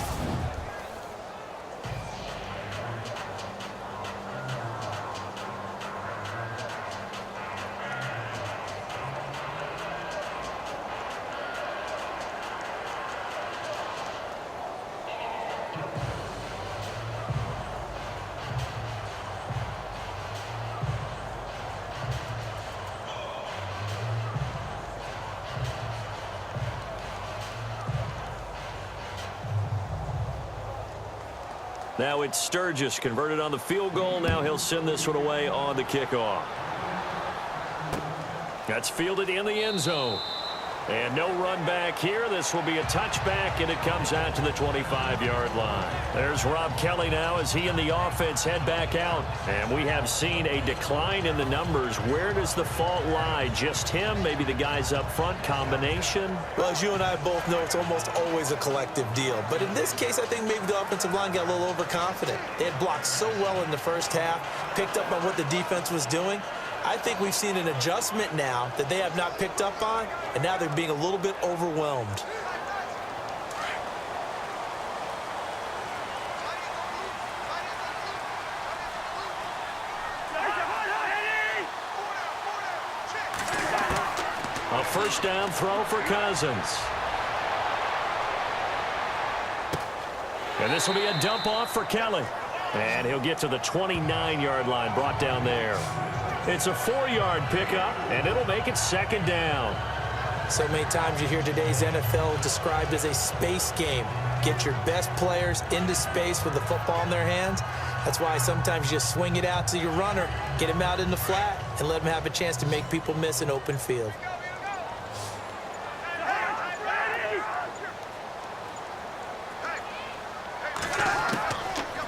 Now it's Sturgis converted on the field goal. Now he'll send this one away on the kickoff. That's fielded in the end zone. And no run back here. This will be a touchback, and it comes out to the 25-yard line. There's Rob Kelly now as he and the offense head back out. And we have seen a decline in the numbers. Where does the fault lie? Just him? Maybe the guys up front? Combination? Well, as you and I both know, it's almost always a collective deal. But in this case, I think maybe the offensive line got a little overconfident. They had blocked so well in the first half, picked up on what the defense was doing. I think we've seen an adjustment now that they have not picked up on, and now they're being a little bit overwhelmed. A first down throw for Cousins. And this will be a dump off for Kelly. And he'll get to the 29-yard line, brought down there. It's a 4-yard pickup, and it'll make it second down. So many times you hear today's NFL described as a space game. Get your best players into space with the football in their hands. That's why sometimes you just swing it out to your runner, get him out in the flat, and let him have a chance to make people miss an open field.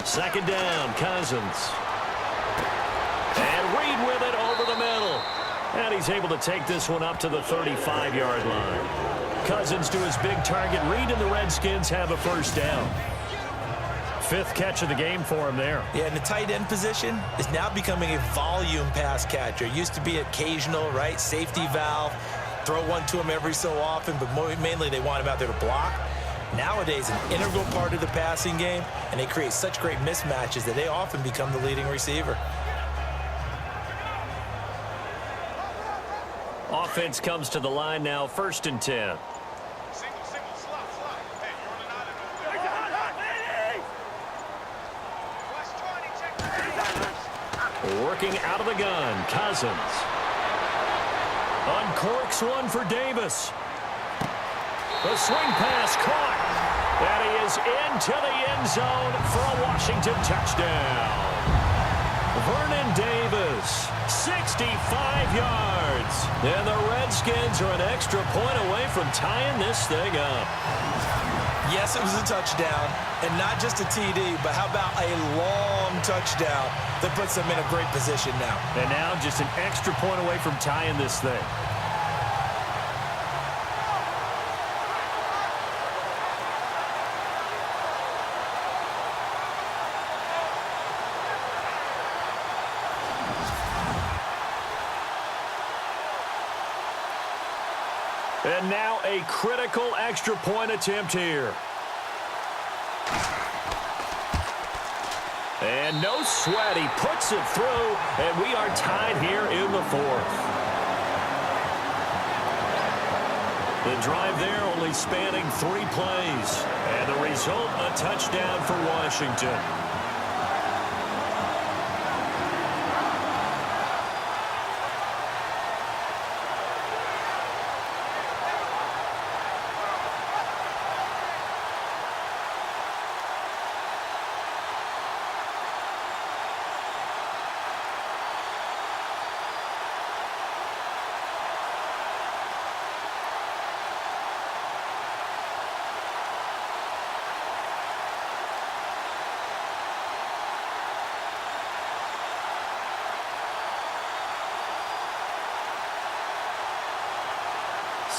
Second down, Cousins. And Reed with it over the middle. And he's able to take this one up to the 35-yard line. Cousins to his big target. Reed and the Redskins have a first down. 5th catch of the game for him there. Yeah, and the tight end position is now becoming a volume pass catcher. It used to be occasional, right? Safety valve. Throw one to him every so often, but mainly they want him out there to block. Nowadays, an integral part of the passing game, and they create such great mismatches that they often become the leading receiver. Offense comes to the line now, 1st and 10. Working out of the gun, Cousins. Uncorks one for Davis. The swing pass caught. And he is into the end zone for a Washington touchdown. Vernon Davis, 65 yards. And the Redskins are an extra point away from tying this thing up. Yes, it was a touchdown, and not just a TD, but how about a long touchdown that puts them in a great position now. And now just an extra point away from tying this thing. And now a critical extra point attempt here. And no sweat. He puts it through, and we are tied here in the 4th. The drive there only spanning 3 plays. And the result, a touchdown for Washington.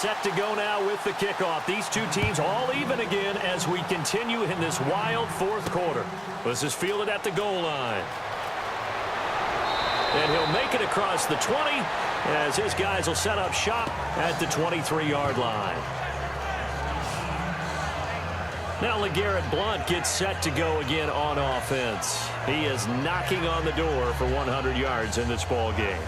set to go now with the kickoff. These two teams all even again as we continue in this wild fourth quarter. This is fielded at the goal line. And he'll make it across the 20 as his guys will set up shop at the 23-yard line. Now LeGarrette Blount gets set to go again on offense. He is knocking on the door for 100 yards in this ball game.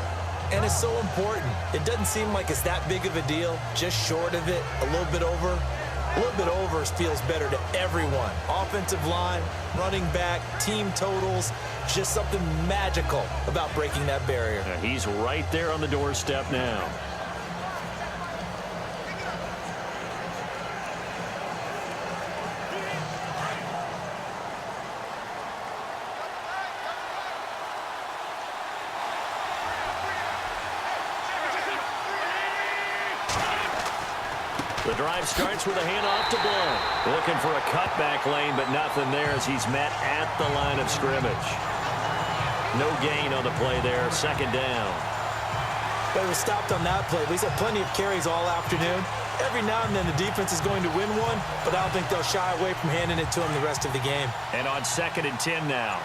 And it's so important. It doesn't seem like it's that big of a deal. Just short of it, a little bit over. A little bit over feels better to everyone. Offensive line, running back, team totals, just something magical about breaking that barrier. And he's right there on the doorstep now. The drive starts with a handoff to Blount. Looking for a cutback lane, but nothing there as he's met at the line of scrimmage. No gain on the play there. Second down. But it was stopped on that play. He's had plenty of carries all afternoon. Every now and then the defense is going to win one, but I don't think they'll shy away from handing it to him the rest of the game. And on 2nd and 10 now.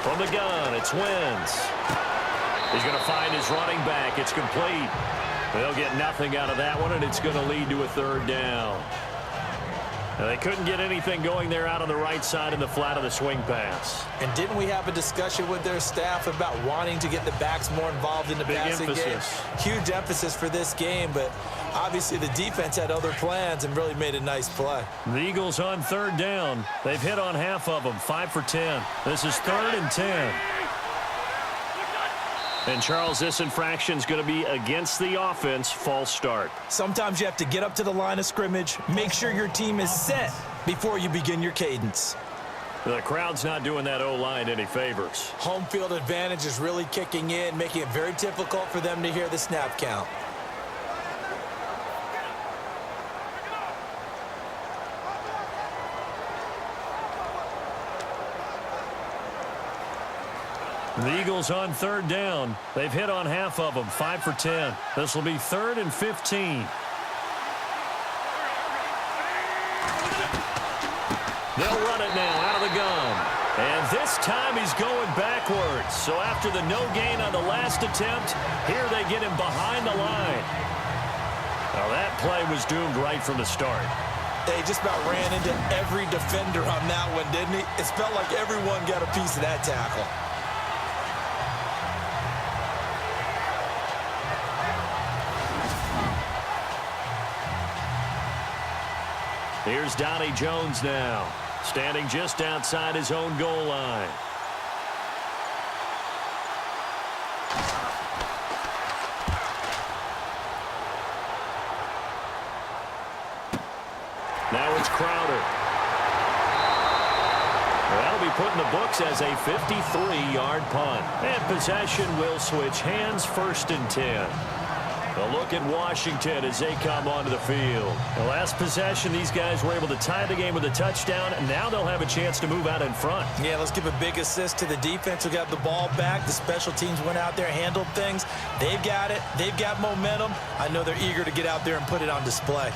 From the gun, it's Wentz. He's going to find his running back. It's complete. They'll get nothing out of that one, and it's going to lead to a third down. Now, they couldn't get anything going there out on the right side in the flat of the swing pass. And didn't we have a discussion with their staff about wanting to get the backs more involved in the passing game? Huge emphasis for this game, but obviously the defense had other plans and really made a nice play. The Eagles on third down. They've hit on half of them, 5 for 10. This is 3rd and 10. And, Charles, this infraction is going to be against the offense. False start. Sometimes you have to get up to the line of scrimmage, make sure your team is set before you begin your cadence. The crowd's not doing that O-line any favors. Home field advantage is really kicking in, making it very difficult for them to hear the snap count. The Eagles on third down. They've hit on half of them, 5 for 10. This will be 3rd and 15. They'll run it now out of the gun. And this time he's going backwards. So after the no gain on the last attempt, here they get him behind the line. Now that play was doomed right from the start. They just about ran into every defender on that one, didn't he? It felt like everyone got a piece of that tackle. Here's Donnie Jones now, standing just outside his own goal line. Now it's Crowder. That'll be put in the books as a 53-yard punt. And possession will switch hands, 1st and 10. A look at Washington as they come onto the field. The last possession, these guys were able to tie the game with a touchdown, and now they'll have a chance to move out in front. Yeah, let's give a big assist to the defense who got the ball back. The special teams went out there, handled things. They've got it. They've got momentum. I know they're eager to get out there and put it on display.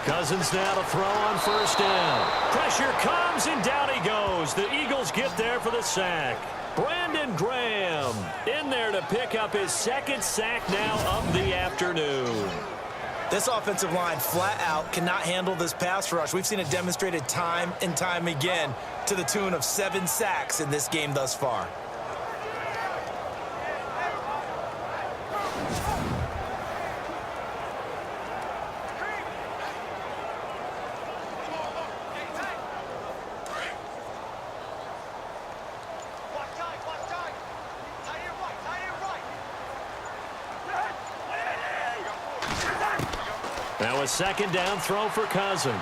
Cousins now to throw on 1st down. Pressure comes, and down he goes. The Eagles get there for the sack. Brandon Graham in there to pick up his 2nd sack now of the afternoon. This offensive line flat out cannot handle this pass rush. We've seen it demonstrated time and time again to the tune of 7 sacks in this game thus far. Now a 2nd down throw for Cousins.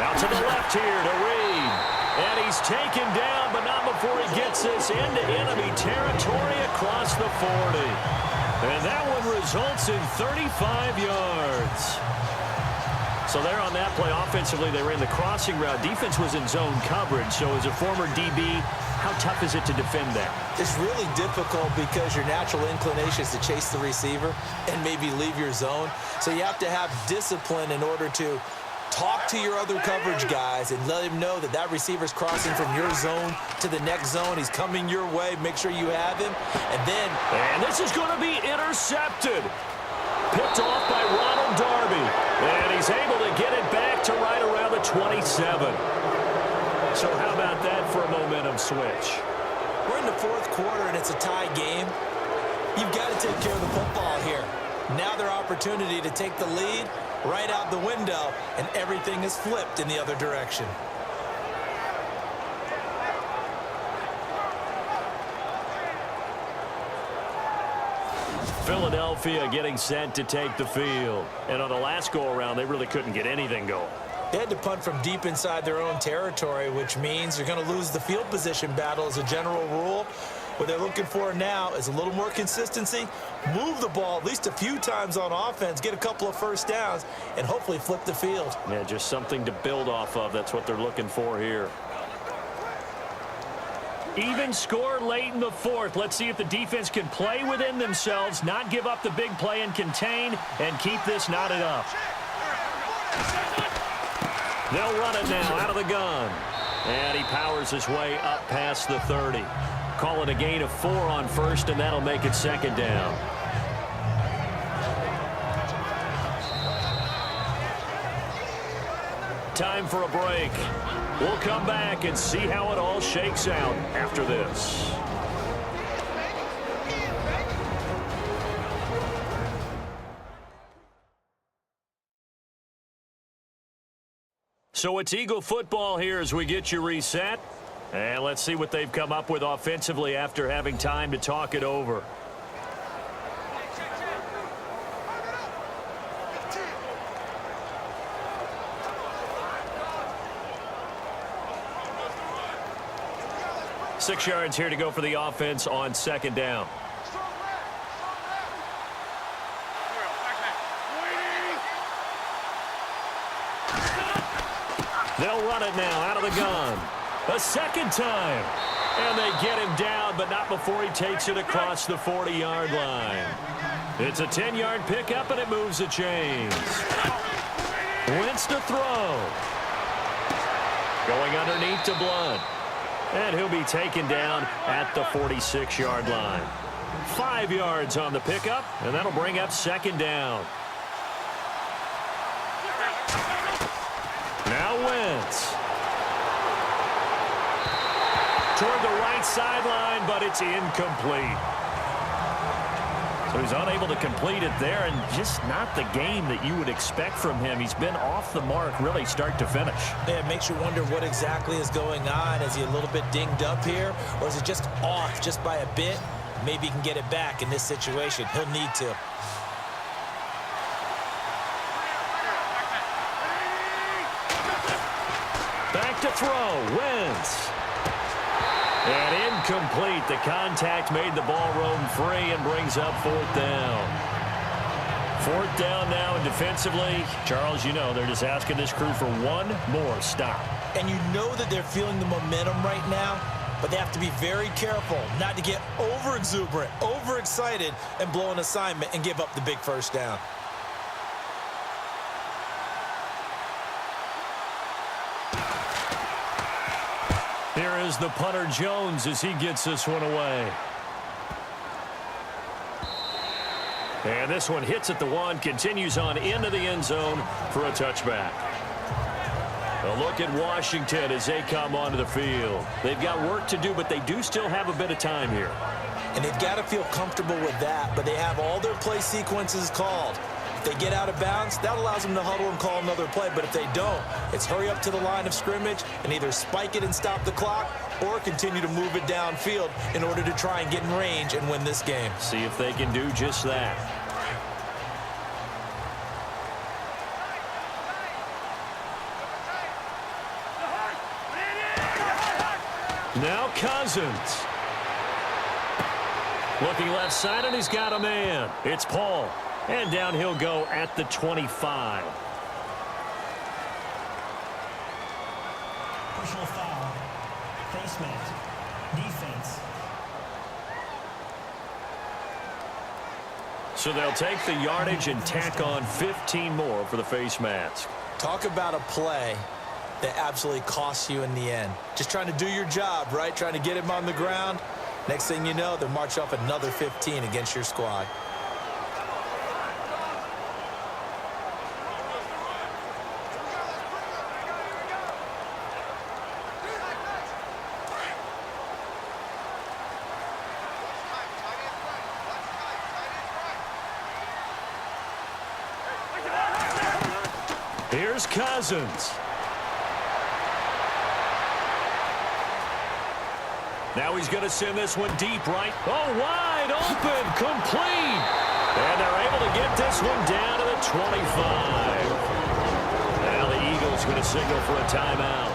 Out to the left here to Reed. And he's taken down, but not before he gets gets this into enemy territory across the 40. And that one results in 35 yards. So there on that play, offensively, they ran the crossing route. Defense was in zone coverage. So as a former DB, how tough is it to defend that? It's really difficult because your natural inclination is to chase the receiver and maybe leave your zone. So you have to have discipline in order to talk to your other coverage guys and let him know that that receiver's crossing from your zone to the next zone. He's coming your way. Make sure you have him. And this is going to be intercepted. Picked off by Ronald Darby. And he's able to get it back to right around the 27. So how about that for a momentum switch? We're in the fourth quarter, and it's a tie game. You've got to take care of the football here. Now their opportunity to take the lead right out the window, and everything is flipped in the other direction. Philadelphia getting set to take the field. And on the last go-around, they really couldn't get anything going. They had to punt from deep inside their own territory, which means you're going to lose the field position battle as a general rule. What they're looking for now is a little more consistency, move the ball at least a few times on offense, get a couple of first downs, and hopefully flip the field. Yeah, just something to build off of. That's what they're looking for here. Even score late in the fourth. Let's see if the defense can play within themselves, not give up the big play and contain, and keep this knotted up. They'll run it now out of the gun. And he powers his way up past the 30. Call it a gain of 4 on first, and that'll make it second down. Time for a break. We'll come back and see how it all shakes out after this. So it's Eagle football here as we get you reset. And let's see what they've come up with offensively after having time to talk it over. Six yards here to go for the offense on second down. They'll run it now out of the gun. A second time. And they get him down, but not before he takes it across the 40-yard line. It's a 10-yard pickup, and it moves the chains. Wentz to throw. Going underneath to Blunt. And he'll be taken down at the 46-yard line. 5 yards on the pickup, and that'll bring up second down. Now Wentz. Toward the right sideline, but it's incomplete. So he's unable to complete it there, and just not the game that you would expect from him. He's been off the mark really start to finish. Yeah, it makes you wonder what exactly is going on. Is he a little bit dinged up here, or is it just off just by a bit? Maybe he can get it back in this situation. He'll need to. Back to throw. Wentz. And incomplete. The contact made the ball roam free and brings up fourth down. Fourth down now, and defensively, Charles, you know, they're just asking this crew for one more stop. And you know that they're feeling the momentum right now, but they have to be very careful not to get over-exuberant, overexcited, and blow an assignment and give up the big first down. Here is the punter Jones as he gets this one away. And this one hits at the 1, continues on into the end zone for a touchback. A look at Washington as they come onto the field. They've got work to do, but they do still have a bit of time here. And they've got to feel comfortable with that, but they have all their play sequences called. If they get out of bounds, that allows them to huddle and call another play. But if they don't, it's hurry up to the line of scrimmage and either spike it and stop the clock or continue to move it downfield in order to try and get in range and win this game. See if they can do just that. Now Cousins. Looking left side, and he's got a man. It's Paul. And down he'll go at the 25. Personal foul. Face mask. Defense. So they'll take the yardage and tack on 15 more for the face mask. Talk about a play that absolutely costs you in the end. Just trying to do your job, right? Trying to get him on the ground. Next thing you know, they'll march off another 15 against your squad. Here's Cousins. Now he's going to send this one deep right. Oh, wide open, complete. And they're able to get this one down to the 25. Now the Eagles going to signal for a timeout.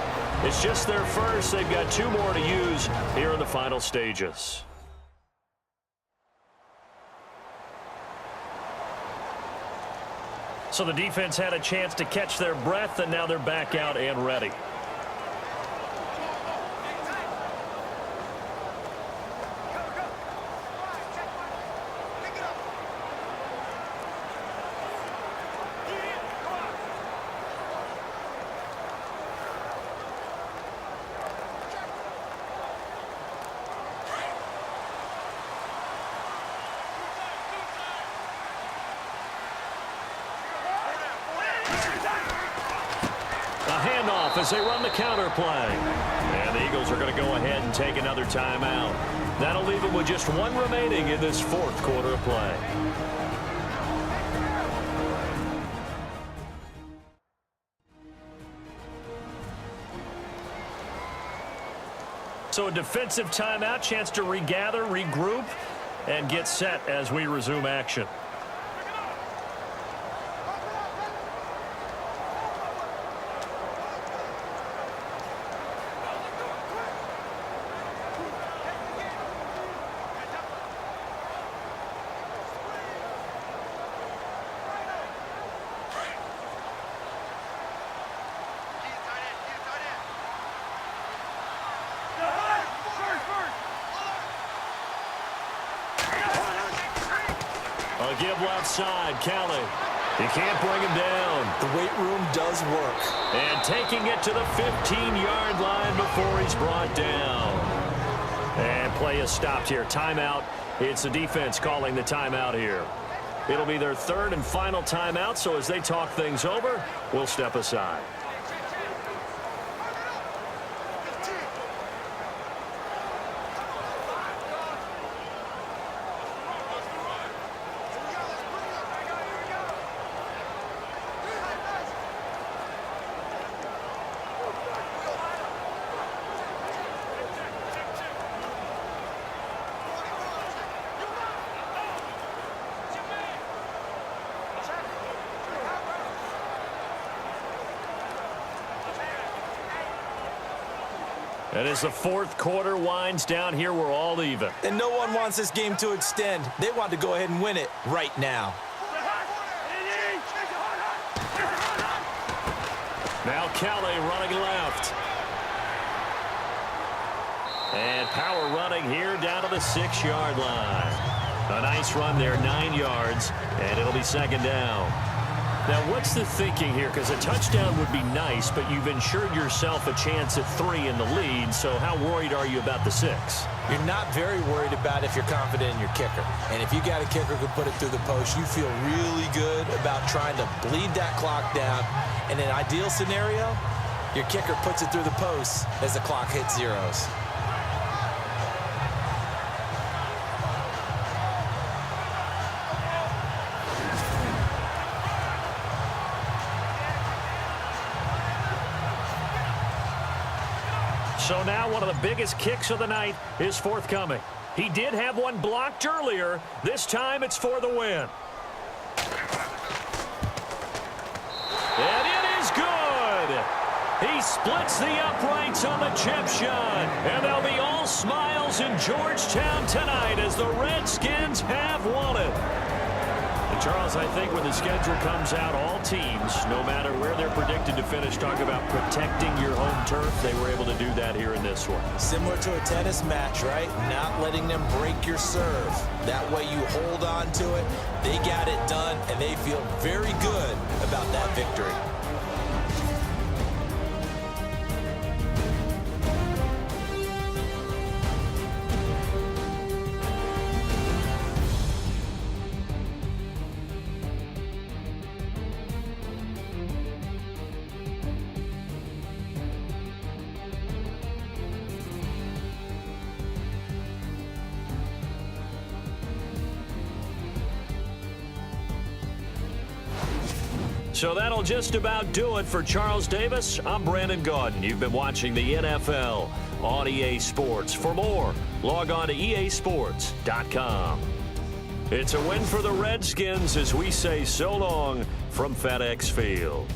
It's just their first. They've got 2 more to use here in the final stages. So the defense had a chance to catch their breath, and now they're back out and ready. As they run the counter play. And the Eagles are going to go ahead and take another timeout. That'll leave them with just 1 remaining in this 4th quarter of play. So a defensive timeout, chance to regather, regroup, and get set as we resume action. A give left side, Kelly. You can't bring him down. The weight room does work. And taking it to the 15-yard line before he's brought down. And play is stopped here. Timeout. It's the defense calling the timeout here. It'll be their 3rd and final timeout, so as they talk things over, we'll step aside. And as the 4th quarter winds down here, we're all even. And no one wants this game to extend. They want to go ahead and win it right now. Now Kelly running left. And power running here down to the 6-yard line. A nice run there, 9 yards, and it'll be 2nd down. Now, what's the thinking here? Because a touchdown would be nice, but you've ensured yourself a chance at 3 in the lead, so how worried are you about the 6? You're not very worried about if you're confident in your kicker. And if you got a kicker who put it through the post, you feel really good about trying to bleed that clock down. In an ideal scenario, your kicker puts it through the post as the clock hits zeros. So now one of the biggest kicks of the night is forthcoming. He did have one blocked earlier. This time it's for the win. And it is good. He splits the uprights on the chip shot. And they'll be all smiles in Georgetown tonight as the Redskins have won it. And Charles, I think when the schedule comes out, all teams, no matter where they're predicted to finish, talk about protecting your home turf. They were able to do that here in this one. Similar to a tennis match, right? Not letting them break your serve. That way you hold on to it. They got it done, and they feel very good about that victory. So that'll just about do it for Charles Davis. I'm Brandon Gaudin. You've been watching the NFL on EA Sports. For more, log on to easports.com. It's a win for the Redskins as we say so long from FedEx Field.